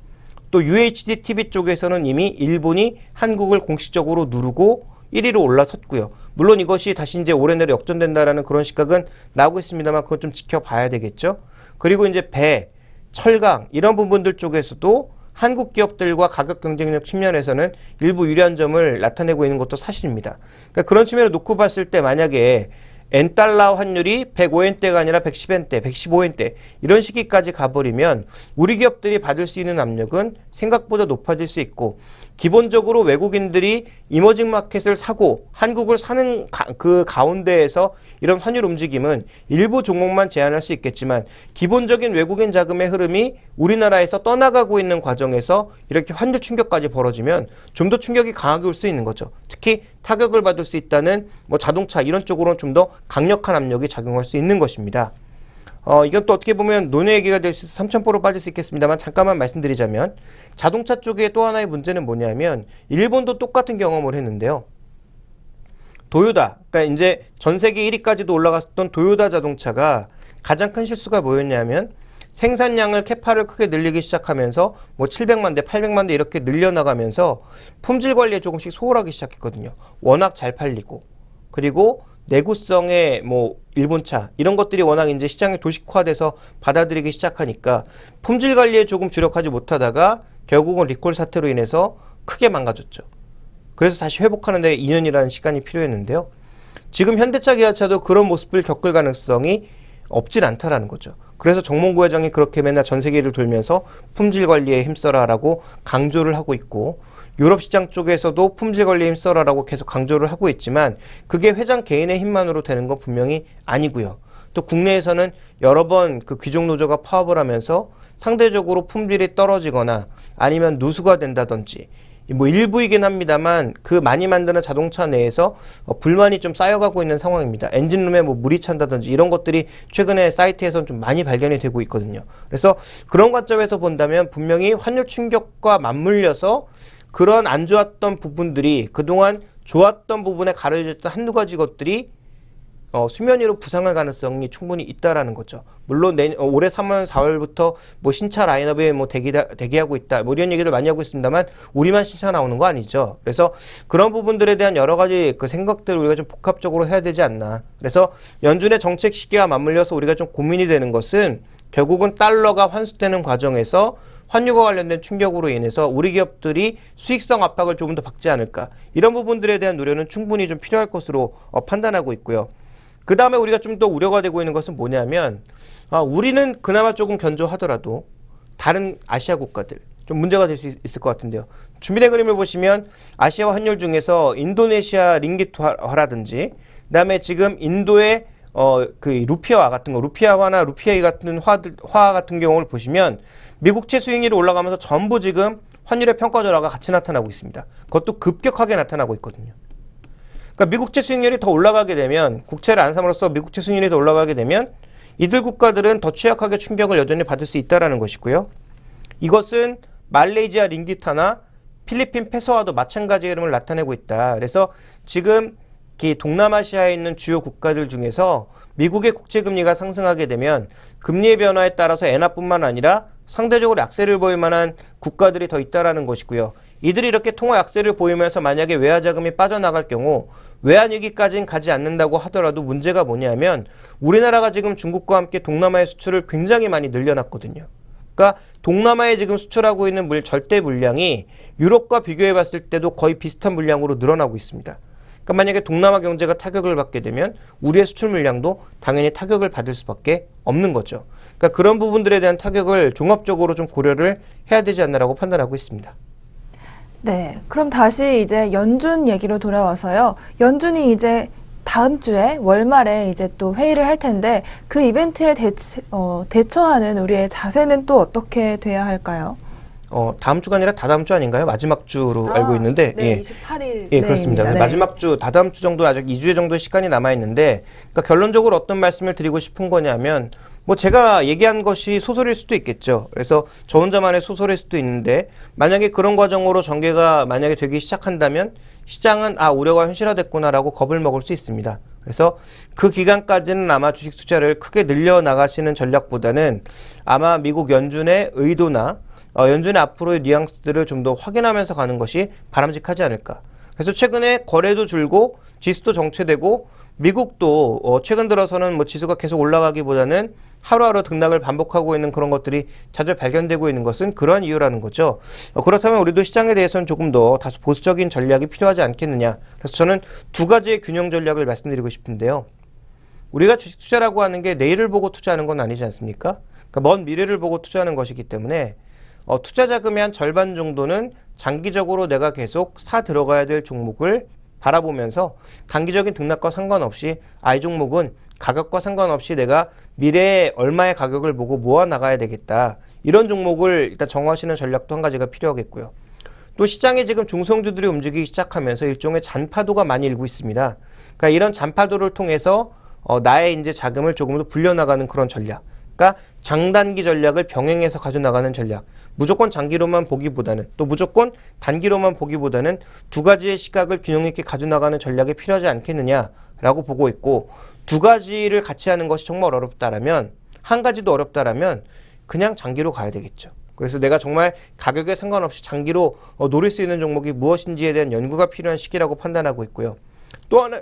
또 UHD TV 쪽에서는 이미 일본이 한국을 공식적으로 누르고 1위로 올라섰고요. 물론 이것이 다시 이제 올해 내로 역전된다라는 그런 시각은 나오고 있습니다만 그건 좀 지켜봐야 되겠죠. 그리고 이제 배, 철강 이런 부분들 쪽에서도 한국 기업들과 가격 경쟁력 측면에서는 일부 유리한 점을 나타내고 있는 것도 사실입니다. 그러니까 그런 측면을 놓고 봤을 때 만약에 엔달러 환율이 105엔대가 아니라 110엔대, 115엔대 이런 시기까지 가버리면 우리 기업들이 받을 수 있는 압력은 생각보다 높아질 수 있고 기본적으로 외국인들이 이머징 마켓을 사고 한국을 사는 그 가운데에서 이런 환율 움직임은 일부 종목만 제한할 수 있겠지만 기본적인 외국인 자금의 흐름이 우리나라에서 떠나가고 있는 과정에서 이렇게 환율 충격까지 벌어지면 좀 더 충격이 강하게 올 수 있는 거죠. 특히 타격을 받을 수 있다는 뭐 자동차 이런 쪽으로는 좀 더 강력한 압력이 작용할 수 있는 것입니다. 이건 또 어떻게 보면 논의 얘기가 될 수 있어서 삼천포로 빠질 수 있겠습니다만 잠깐만 말씀드리자면 자동차 쪽에 또 하나의 문제는 뭐냐면 일본도 똑같은 경험을 했는데요. 도요타, 그러니까 이제 전 세계 1위까지도 올라갔었던 도요타 자동차가 가장 큰 실수가 뭐였냐면 생산량을 캐파를 크게 늘리기 시작하면서 뭐 700만 대, 800만 대 이렇게 늘려나가면서 품질 관리에 조금씩 소홀하기 시작했거든요. 워낙 잘 팔리고 그리고 내구성의 뭐 일본차 이런 것들이 워낙 이제 시장이 도식화돼서 받아들이기 시작하니까 품질 관리에 조금 주력하지 못하다가 결국은 리콜 사태로 인해서 크게 망가졌죠. 그래서 다시 회복하는 데 2년이라는 시간이 필요했는데요. 지금 현대차 기아차도 그런 모습을 겪을 가능성이 없질 않다라는 거죠. 그래서 정몽구 회장이 그렇게 맨날 전 세계를 돌면서 품질 관리에 힘써라라고 강조를 하고 있고 유럽 시장 쪽에서도 품질 관리에 힘써라라고 계속 강조를 하고 있지만 그게 회장 개인의 힘만으로 되는 건 분명히 아니고요. 또 국내에서는 여러 번 그 귀족 노조가 파업을 하면서 상대적으로 품질이 떨어지거나 아니면 누수가 된다든지 뭐 일부이긴 합니다만 그 많이 만드는 자동차 내에서 불만이 좀 쌓여가고 있는 상황입니다. 엔진룸에 뭐 물이 찬다든지 이런 것들이 최근에 사이트에서는 좀 많이 발견이 되고 있거든요. 그래서 그런 관점에서 본다면 분명히 환율 충격과 맞물려서 그런 안 좋았던 부분들이 그동안 좋았던 부분에 가려졌던 한두 가지 것들이 수면 위로 부상할 가능성이 충분히 있다라는 거죠. 물론 올해 3월, 4월부터 뭐 신차 라인업에 뭐 대기하고 있다, 뭐 이런 얘기를 많이 하고 있습니다만 우리만 신차 나오는 거 아니죠. 그래서 그런 부분들에 대한 여러 가지 그 생각들을 우리가 좀 복합적으로 해야 되지 않나. 그래서 연준의 정책 시기와 맞물려서 우리가 좀 고민이 되는 것은 결국은 달러가 환수되는 과정에서 환율과 관련된 충격으로 인해서 우리 기업들이 수익성 압박을 조금 더 받지 않을까. 이런 부분들에 대한 우려는 충분히 좀 필요할 것으로 판단하고 있고요. 그 다음에 우리가 좀 더 우려가 되고 있는 것은 뭐냐면 우리는 그나마 조금 견조하더라도 다른 아시아 국가들 좀 문제가 될 수 있을 것 같은데요. 준비된 그림을 보시면 아시아 환율 중에서 인도네시아 링깃화라든지 그다음에 지금 인도의 그 루피아화 같은 거, 루피아화나 루피아 같은 화 같은 경우를 보시면 미국채 수익률이 올라가면서 전부 지금 환율의 평가 절하가 같이 나타나고 있습니다. 그것도 급격하게 나타나고 있거든요. 그러니까 미국채 수익률이 더 올라가게 되면 국채를 안 삼으로써 미국채 수익률이 더 올라가게 되면 이들 국가들은 더 취약하게 충격을 여전히 받을 수 있다는 것이고요. 이것은 말레이시아 링기타나 필리핀 페소와도 마찬가지 흐름을 나타내고 있다. 그래서 지금 동남아시아에 있는 주요 국가들 중에서 미국의 국채금리가 상승하게 되면 금리의 변화에 따라서 엔화뿐만 아니라 상대적으로 약세를 보일 만한 국가들이 더 있다는 것이고요. 이들이 이렇게 통화 약세를 보이면서 만약에 외화 자금이 빠져나갈 경우 외환위기까지는 가지 않는다고 하더라도 문제가 뭐냐면 우리나라가 지금 중국과 함께 동남아의 수출을 굉장히 많이 늘려놨거든요. 그러니까 동남아에 지금 수출하고 있는 절대 물량이 유럽과 비교해 봤을 때도 거의 비슷한 물량으로 늘어나고 있습니다. 그러니까 만약에 동남아 경제가 타격을 받게 되면 우리의 수출 물량도 당연히 타격을 받을 수밖에 없는 거죠. 그러니까 그런 부분들에 대한 타격을 종합적으로 좀 고려를 해야 되지 않나라고 판단하고 있습니다. 네, 그럼 다시 이제 연준 얘기로 돌아와서요. 연준이 이제 다음 주에 월말에 이제 또 회의를 할 텐데 그 이벤트에 대처하는 우리의 자세는 또 어떻게 돼야 할까요? 다음 주가 아니라 다다음 주 아닌가요? 마지막 주로 알고 있는데. 네, 예. 28일. 예, 그렇습니다. 네. 마지막 주, 다다음 주 정도 아직 2주의 정도의 시간이 남아 있는데, 그러니까 결론적으로 어떤 말씀을 드리고 싶은 거냐면, 뭐 제가 얘기한 것이 소설일 수도 있겠죠. 그래서 저 혼자만의 소설일 수도 있는데, 만약에 그런 과정으로 전개가 만약에 되기 시작한다면, 시장은 우려가 현실화됐구나라고 겁을 먹을 수 있습니다. 그래서 그 기간까지는 아마 주식 투자를 크게 늘려나가시는 전략보다는 아마 미국 연준의 의도나 연준의 앞으로의 뉘앙스들을 좀 더 확인하면서 가는 것이 바람직하지 않을까. 그래서 최근에 거래도 줄고 지수도 정체되고 미국도 최근 들어서는 뭐 지수가 계속 올라가기보다는 하루하루 등락을 반복하고 있는 그런 것들이 자주 발견되고 있는 것은 그러한 이유라는 거죠. 그렇다면 우리도 시장에 대해서는 조금 더 다소 보수적인 전략이 필요하지 않겠느냐. 그래서 저는 두 가지의 균형 전략을 말씀드리고 싶은데요. 우리가 주식 투자라고 하는 게 내일을 보고 투자하는 건 아니지 않습니까? 그러니까 먼 미래를 보고 투자하는 것이기 때문에 투자 자금의 한 절반 정도는 장기적으로 내가 계속 사 들어가야 될 종목을 바라보면서 단기적인 등락과 상관없이 이 종목은 가격과 상관없이 내가 미래에 얼마의 가격을 보고 모아 나가야 되겠다. 이런 종목을 일단 정하시는 전략도 한 가지가 필요하겠고요. 또 시장에 지금 중성주들이 움직이기 시작하면서 일종의 잔파도가 많이 일고 있습니다. 그러니까 이런 잔파도를 통해서 나의 이제 자금을 조금 더 불려나가는 그런 전략. 그러니까 장단기 전략을 병행해서 가져나가는 전략. 무조건 장기로만 보기보다는 또 무조건 단기로만 보기보다는 두 가지의 시각을 균형 있게 가져나가는 전략이 필요하지 않겠느냐라고 보고 있고 두 가지를 같이 하는 것이 정말 어렵다라면 한 가지도 어렵다라면 그냥 장기로 가야 되겠죠. 그래서 내가 정말 가격에 상관없이 장기로 노릴 수 있는 종목이 무엇인지에 대한 연구가 필요한 시기라고 판단하고 있고요. 또 하나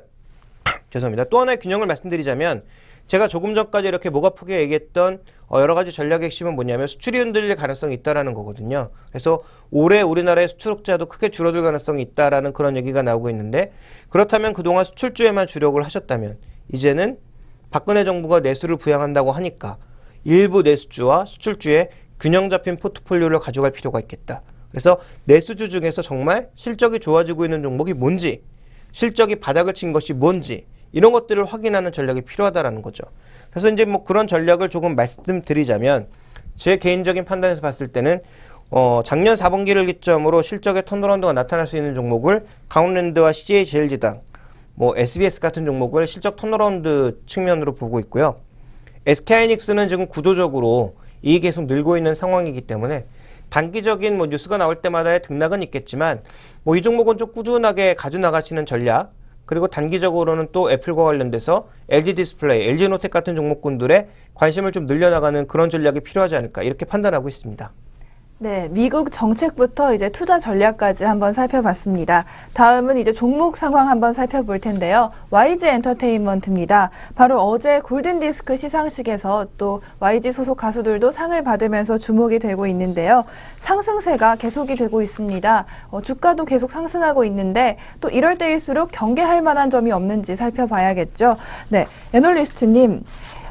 죄송합니다. 또 하나의 균형을 말씀드리자면 제가 조금 전까지 이렇게 목 아프게 얘기했던 여러 가지 전략의 핵심은 뭐냐면 수출이 흔들릴 가능성이 있다라는 거거든요. 그래서 올해 우리나라의 수출흑자도 크게 줄어들 가능성이 있다라는 그런 얘기가 나오고 있는데 그렇다면 그동안 수출주에만 주력을 하셨다면 이제는 박근혜 정부가 내수를 부양한다고 하니까 일부 내수주와 수출주에 균형 잡힌 포트폴리오를 가져갈 필요가 있겠다. 그래서 내수주 중에서 정말 실적이 좋아지고 있는 종목이 뭔지, 실적이 바닥을 친 것이 뭔지 이런 것들을 확인하는 전략이 필요하다라는 거죠. 그래서 이제 뭐 그런 전략을 조금 말씀드리자면 제 개인적인 판단에서 봤을 때는 작년 4분기를 기점으로 실적의 턴어라운드가 나타날 수 있는 종목을 강원랜드와 CJ제일제당, 뭐 SBS 같은 종목을 실적 턴어라운드 측면으로 보고 있고요. SK하이닉스는 지금 구조적으로 이익이 계속 늘고 있는 상황이기 때문에 단기적인 뭐 뉴스가 나올 때마다의 등락은 있겠지만 뭐 이 종목은 좀 꾸준하게 가져나가시는 전략, 그리고 단기적으로는 또 애플과 관련돼서 LG 디스플레이, LG노텍 같은 종목군들의 관심을 좀 늘려나가는 그런 전략이 필요하지 않을까 이렇게 판단하고 있습니다. 네, 미국 정책부터 이제 투자 전략까지 한번 살펴봤습니다. 다음은 이제 종목 상황 한번 살펴볼 텐데요. YG 엔터테인먼트입니다. 바로 어제 골든디스크 시상식에서 또 YG 소속 가수들도 상을 받으면서 주목이 되고 있는데요. 상승세가 계속이 되고 있습니다. 주가도 계속 상승하고 있는데 또 이럴 때일수록 경계할 만한 점이 없는지 살펴봐야겠죠. 네, 애널리스트님.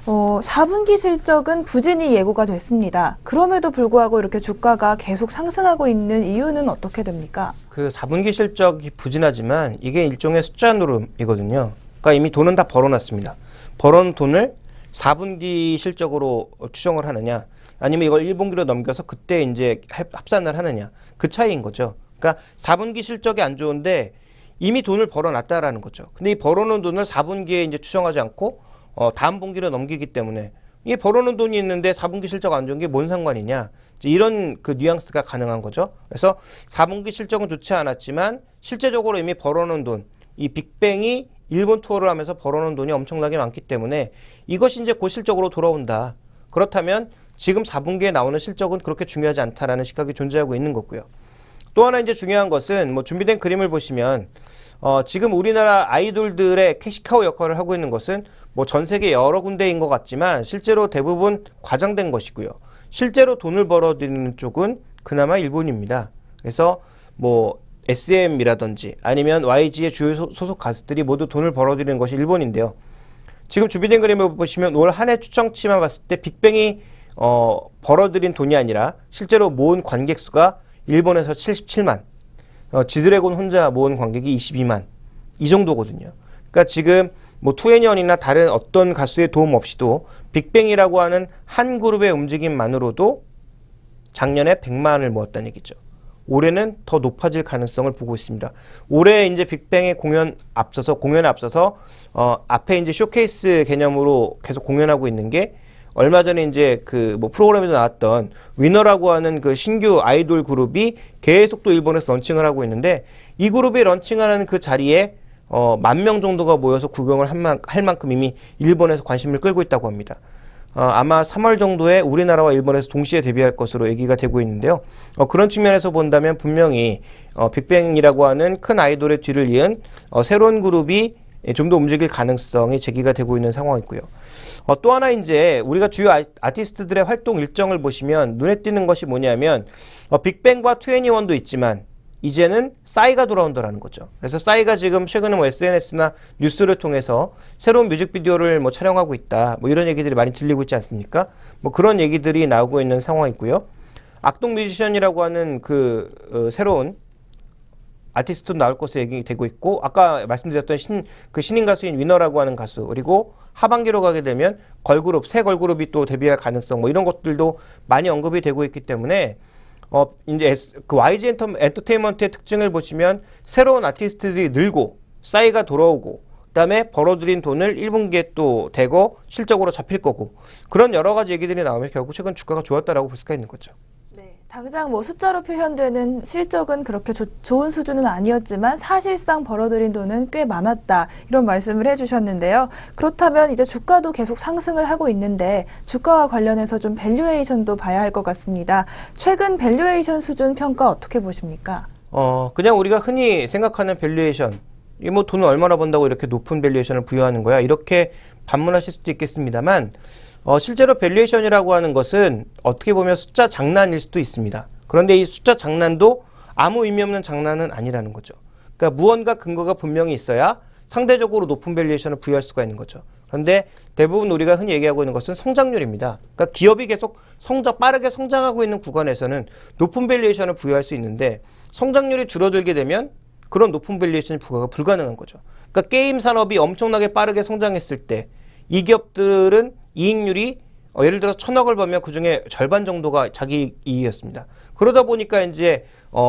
4분기 실적은 부진이 예고가 됐습니다. 그럼에도 불구하고 이렇게 주가가 계속 상승하고 있는 이유는 어떻게 됩니까? 그 4분기 실적이 부진하지만 이게 일종의 숫자 노름이거든요. 그러니까 이미 돈은 다 벌어놨습니다. 벌어놓은 돈을 4분기 실적으로 추정을 하느냐, 아니면 이걸 1분기로 넘겨서 그때 이제 합산을 하느냐, 그 차이인 거죠. 그러니까 4분기 실적이 안 좋은데 이미 돈을 벌어놨다라는 거죠. 근데 이 벌어놓은 돈을 4분기에 이제 추정하지 않고 다음 분기로 넘기기 때문에 이게 벌어놓은 돈이 있는데 4분기 실적 안 좋은 게 뭔 상관이냐, 이런 그 뉘앙스가 가능한 거죠. 그래서 4분기 실적은 좋지 않았지만 실제적으로 이미 벌어놓은 돈, 이 빅뱅이 일본 투어를 하면서 벌어놓은 돈이 엄청나게 많기 때문에 이것이 이제 곧 실적으로 돌아온다. 그렇다면 지금 4분기에 나오는 실적은 그렇게 중요하지 않다라는 시각이 존재하고 있는 거고요. 또 하나 이제 중요한 것은 뭐 준비된 그림을 보시면 지금 우리나라 아이돌들의 캐시카우 역할을 하고 있는 것은 뭐 전 세계 여러 군데인 것 같지만 실제로 대부분 과장된 것이고요. 실제로 돈을 벌어들이는 쪽은 그나마 일본입니다. 그래서 뭐 SM이라든지 아니면 YG의 주요 소속 가수들이 모두 돈을 벌어들이는 것이 일본인데요. 지금 준비된 그림을 보시면 올 한 해 추정치만 봤을 때 빅뱅이 벌어들인 돈이 아니라 실제로 모은 관객 수가 일본에서 77만, 지드래곤 혼자 모은 관객이 22만, 이 정도거든요. 그러니까 지금 뭐 투애니원이나 다른 어떤 가수의 도움 없이도 빅뱅이라고 하는 한 그룹의 움직임만으로도 작년에 100만을 모았다는 얘기죠. 올해는 더 높아질 가능성을 보고 있습니다. 올해 이제 빅뱅의 공연에 앞서서 앞에 이제 쇼케이스 개념으로 계속 공연하고 있는 게 얼마 전에 이제 그 뭐 프로그램에도 나왔던 위너라고 하는 그 신규 아이돌 그룹이 계속 또 일본에서 런칭을 하고 있는데, 이 그룹이 런칭하는 그 자리에 10,000명 정도가 모여서 구경을 할 만큼 이미 일본에서 관심을 끌고 있다고 합니다. 아마 3월 정도에 우리나라와 일본에서 동시에 데뷔할 것으로 얘기가 되고 있는데요. 그런 측면에서 본다면 분명히 빅뱅이라고 하는 큰 아이돌의 뒤를 이은 새로운 그룹이 좀 더 움직일 가능성이 제기가 되고 있는 상황이고요. 또 하나 이제 우리가 주요 아티스트들의 활동 일정을 보시면 눈에 띄는 것이 뭐냐면 빅뱅과 투애니원도 있지만 이제는 싸이가 돌아온다라는 거죠. 그래서 싸이가 지금 최근에 뭐 SNS나 뉴스를 통해서 새로운 뮤직비디오를 뭐 촬영하고 있다, 뭐 이런 얘기들이 많이 들리고 있지 않습니까? 뭐 그런 얘기들이 나오고 있는 상황이고요. 악동 뮤지션이라고 하는 그 새로운 아티스트도 나올 것으로 얘기되고 있고, 아까 말씀드렸던 신인 가수인 위너라고 하는 가수, 그리고 하반기로 가게 되면 새 걸그룹이 또 데뷔할 가능성, 뭐 이런 것들도 많이 언급이 되고 있기 때문에 이제 그 YG 엔터테인먼트의 특징을 보시면 새로운 아티스트들이 늘고 싸이가 돌아오고 그다음에 벌어들인 돈을 1분기에 또 대거 실적으로 잡힐 거고, 그런 여러 가지 얘기들이 나오면 결국 최근 주가가 좋았다라고 볼 수가 있는 거죠. 네, 당장 뭐 숫자로 표현되는 실적은 그렇게 좋은 수준은 아니었지만 사실상 벌어들인 돈은 꽤 많았다, 이런 말씀을 해주셨는데요. 그렇다면 이제 주가도 계속 상승을 하고 있는데 주가와 관련해서 좀 밸류에이션도 봐야 할 것 같습니다. 최근 밸류에이션 수준 평가 어떻게 보십니까? 그냥 우리가 흔히 생각하는 밸류에이션, 이 뭐 돈을 얼마나 번다고 이렇게 높은 밸류에이션을 부여하는 거야, 이렇게 반문하실 수도 있겠습니다만 실제로 밸류에이션이라고 하는 것은 어떻게 보면 숫자 장난일 수도 있습니다. 그런데 이 숫자 장난도 아무 의미 없는 장난은 아니라는 거죠. 그러니까 무언가 근거가 분명히 있어야 상대적으로 높은 밸류에이션을 부여할 수가 있는 거죠. 그런데 대부분 우리가 흔히 얘기하고 있는 것은 성장률입니다. 그러니까 기업이 계속 빠르게 성장하고 있는 구간에서는 높은 밸류에이션을 부여할 수 있는데 성장률이 줄어들게 되면 그런 높은 밸류에이션 부과가 불가능한 거죠. 그러니까 게임 산업이 엄청나게 빠르게 성장했을 때 이 기업들은 이익률이 예를 들어 1,000억을 벌면 그중에 절반 정도가 자기 이익이었습니다. 그러다 보니까 이제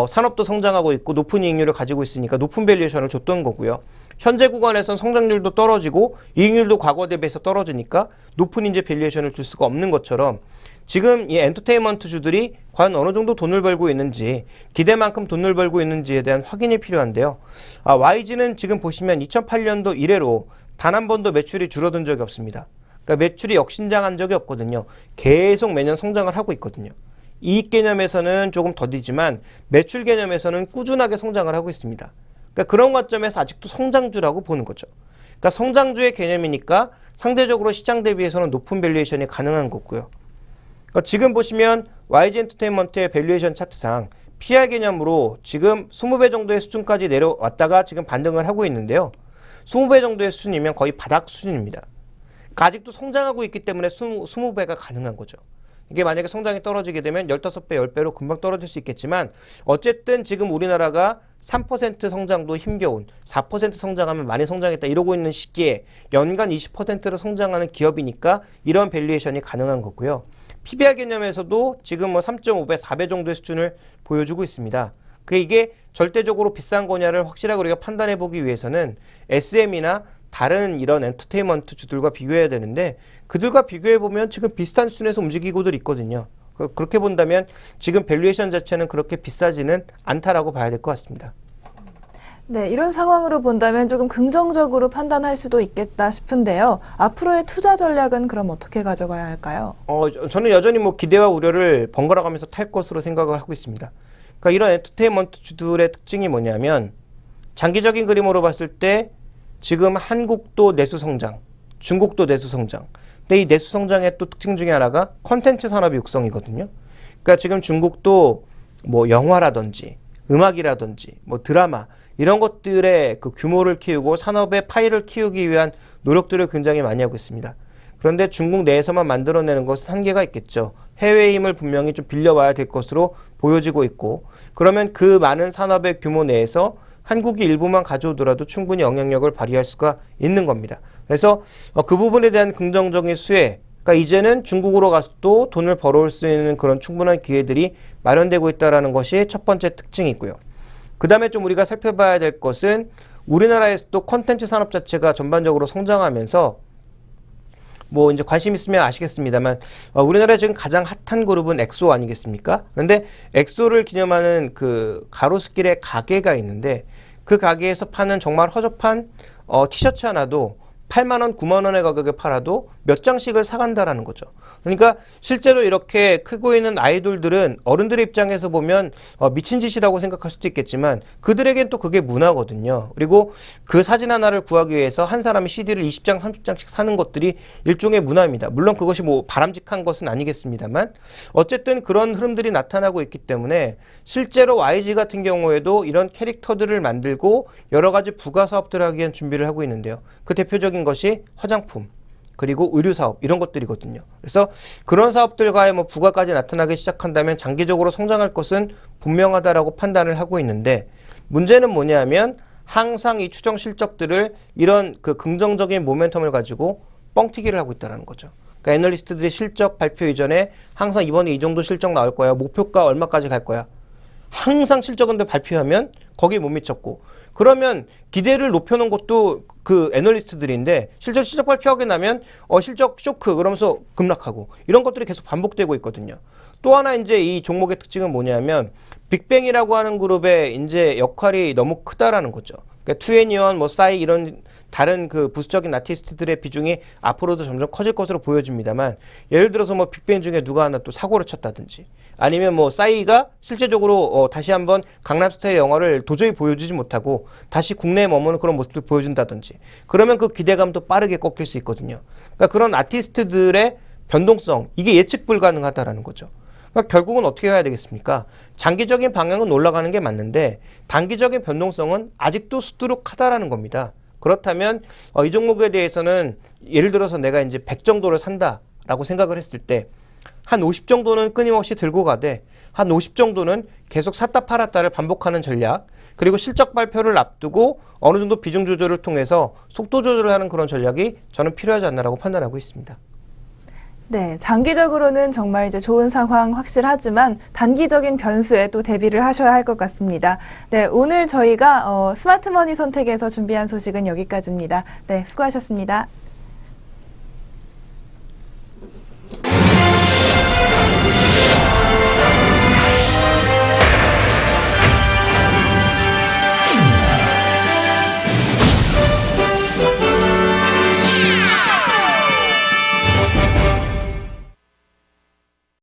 산업도 성장하고 있고 높은 이익률을 가지고 있으니까 높은 밸류에이션을 줬던 거고요. 현재 구간에서는 성장률도 떨어지고 이익률도 과거 대비해서 떨어지니까 높은 이제 밸류에이션을 줄 수가 없는 것처럼 지금 이 엔터테인먼트 주들이 과연 어느 정도 돈을 벌고 있는지, 기대만큼 돈을 벌고 있는지에 대한 확인이 필요한데요. YG는 지금 보시면 2008년도 이래로 단 한 번도 매출이 줄어든 적이 없습니다. 그러니까 매출이 역신장한 적이 없거든요. 계속 매년 성장을 하고 있거든요. 이익 개념에서는 조금 더디지만 매출 개념에서는 꾸준하게 성장을 하고 있습니다. 그러니까 그런 관점에서 아직도 성장주라고 보는 거죠. 그러니까 성장주의 개념이니까 상대적으로 시장 대비해서는 높은 밸류에이션이 가능한 거고요. 그러니까 지금 보시면 YG 엔터테인먼트의 밸류에이션 차트상 PR 개념으로 지금 20배 정도의 수준까지 내려왔다가 지금 반등을 하고 있는데요. 20배 정도의 수준이면 거의 바닥 수준입니다. 그러니까 아직도 성장하고 있기 때문에 20배가 가능한 거죠. 이게 만약에 성장이 떨어지게 되면 15배, 10배로 금방 떨어질 수 있겠지만 어쨌든 지금 우리나라가 3% 성장도 힘겨운 4% 성장하면 많이 성장했다 이러고 있는 시기에 연간 20%를 성장하는 기업이니까 이런 밸류에이션이 가능한 거고요. PBR 개념에서도 지금 뭐 3.5배, 4배 정도의 수준을 보여주고 있습니다. 이게 절대적으로 비싼 거냐를 확실하게 우리가 판단해 보기 위해서는 SM이나 다른 이런 엔터테인먼트 주들과 비교해야 되는데 그들과 비교해 보면 지금 비슷한 수준에서 움직이고들 있거든요. 그렇게 본다면 지금 밸류에이션 자체는 그렇게 비싸지는 않다라고 봐야 될 것 같습니다. 네, 이런 상황으로 본다면 조금 긍정적으로 판단할 수도 있겠다 싶은데요. 앞으로의 투자 전략은 그럼 어떻게 가져가야 할까요? 저는 여전히 뭐 기대와 우려를 번갈아 가면서 탈 것으로 생각을 하고 있습니다. 그러니까 이런 엔터테인먼트 주들의 특징이 뭐냐면 장기적인 그림으로 봤을 때 지금 한국도 내수 성장, 중국도 내수 성장. 근데 이 내수 성장의 또 특징 중에 하나가 콘텐츠 산업의 육성이거든요. 그러니까 지금 중국도 뭐 영화라든지 음악이라든지 뭐 드라마 이런 것들의 그 규모를 키우고 산업의 파이를 키우기 위한 노력들을 굉장히 많이 하고 있습니다. 그런데 중국 내에서만 만들어내는 것은 한계가 있겠죠. 해외 힘을 분명히 좀 빌려와야 될 것으로 보여지고 있고 그러면 그 많은 산업의 규모 내에서 한국이 일부만 가져오더라도 충분히 영향력을 발휘할 수가 있는 겁니다. 그래서 그 부분에 대한 긍정적인 수혜, 그러니까 이제는 중국으로 가서도 돈을 벌어올 수 있는 그런 충분한 기회들이 마련되고 있다는 것이 첫 번째 특징이고요. 그 다음에 좀 우리가 살펴봐야 될 것은 우리나라에서도 콘텐츠 산업 자체가 전반적으로 성장하면서 뭐 이제 관심 있으면 아시겠습니다만 우리나라에 지금 가장 핫한 그룹은 엑소 아니겠습니까? 그런데 엑소를 기념하는 그 가로수길에 가게가 있는데 그 가게에서 파는 정말 허접한 티셔츠 하나도 8만 원, 9만 원의 가격에 팔아도 몇 장씩을 사간다라는 거죠. 그러니까 실제로 이렇게 크고 있는 아이돌들은 어른들의 입장에서 보면 미친 짓이라고 생각할 수도 있겠지만 그들에겐 또 그게 문화거든요. 그리고 그 사진 하나를 구하기 위해서 한 사람이 CD를 20장, 30장씩 사는 것들이 일종의 문화입니다. 물론 그것이 뭐 바람직한 것은 아니겠습니다만 어쨌든 그런 흐름들이 나타나고 있기 때문에 실제로 YG 같은 경우에도 이런 캐릭터들을 만들고 여러 가지 부가 사업들을 하기 위한 준비를 하고 있는데요. 그 대표적인 것이 화장품 그리고 의류 사업 이런 것들이거든요. 그래서 그런 사업들과의 뭐 부가까지 나타나기 시작한다면 장기적으로 성장할 것은 분명하다라고 판단을 하고 있는데 문제는 뭐냐면 항상 이 추정 실적들을 이런 그 긍정적인 모멘텀을 가지고 뻥튀기를 하고 있다는 거죠. 그러니까 애널리스트들이 실적 발표 이전에 항상 이번에 이 정도 실적 나올 거야. 목표가 얼마까지 갈 거야. 항상 실적인데 발표하면 거기에 못 미쳤고 그러면 기대를 높여놓은 것도 그 애널리스트들인데 실제 실적 발표하게 나면 실적 쇼크 그러면서 급락하고 이런 것들이 계속 반복되고 있거든요. 또 하나 이제 이 종목의 특징은 뭐냐면 빅뱅이라고 하는 그룹의 이제 역할이 너무 크다라는 거죠. 그러니까 투애니원, 뭐 싸이 이런 다른 그 부수적인 아티스트들의 비중이 앞으로도 점점 커질 것으로 보여집니다만 예를 들어서 뭐 빅뱅 중에 누가 하나 또 사고를 쳤다든지 아니면 뭐 싸이가 실제적으로 다시 한번 강남스타일 영화를 도저히 보여주지 못하고 다시 국내에 머무는 그런 모습을 보여준다든지 그러면 그 기대감도 빠르게 꺾일 수 있거든요. 그러니까 그런 아티스트들의 변동성 이게 예측 불가능하다라는 거죠. 그러니까 결국은 어떻게 해야 되겠습니까? 장기적인 방향은 올라가는 게 맞는데 단기적인 변동성은 아직도 수두룩하다라는 겁니다. 그렇다면 이 종목에 대해서는 예를 들어서 내가 이제 100 정도를 산다라고 생각을 했을 때 한 50 정도는 끊임없이 들고 가되 한 50 정도는 계속 샀다 팔았다를 반복하는 전략, 그리고 실적 발표를 앞두고 어느 정도 비중 조절을 통해서 속도 조절을 하는 그런 전략이 저는 필요하지 않나라고 판단하고 있습니다. 네, 장기적으로는 정말 이제 좋은 상황 확실하지만 단기적인 변수에 또 대비를 하셔야 할 것 같습니다. 네, 오늘 저희가 스마트머니 선택에서 준비한 소식은 여기까지입니다. 네, 수고하셨습니다.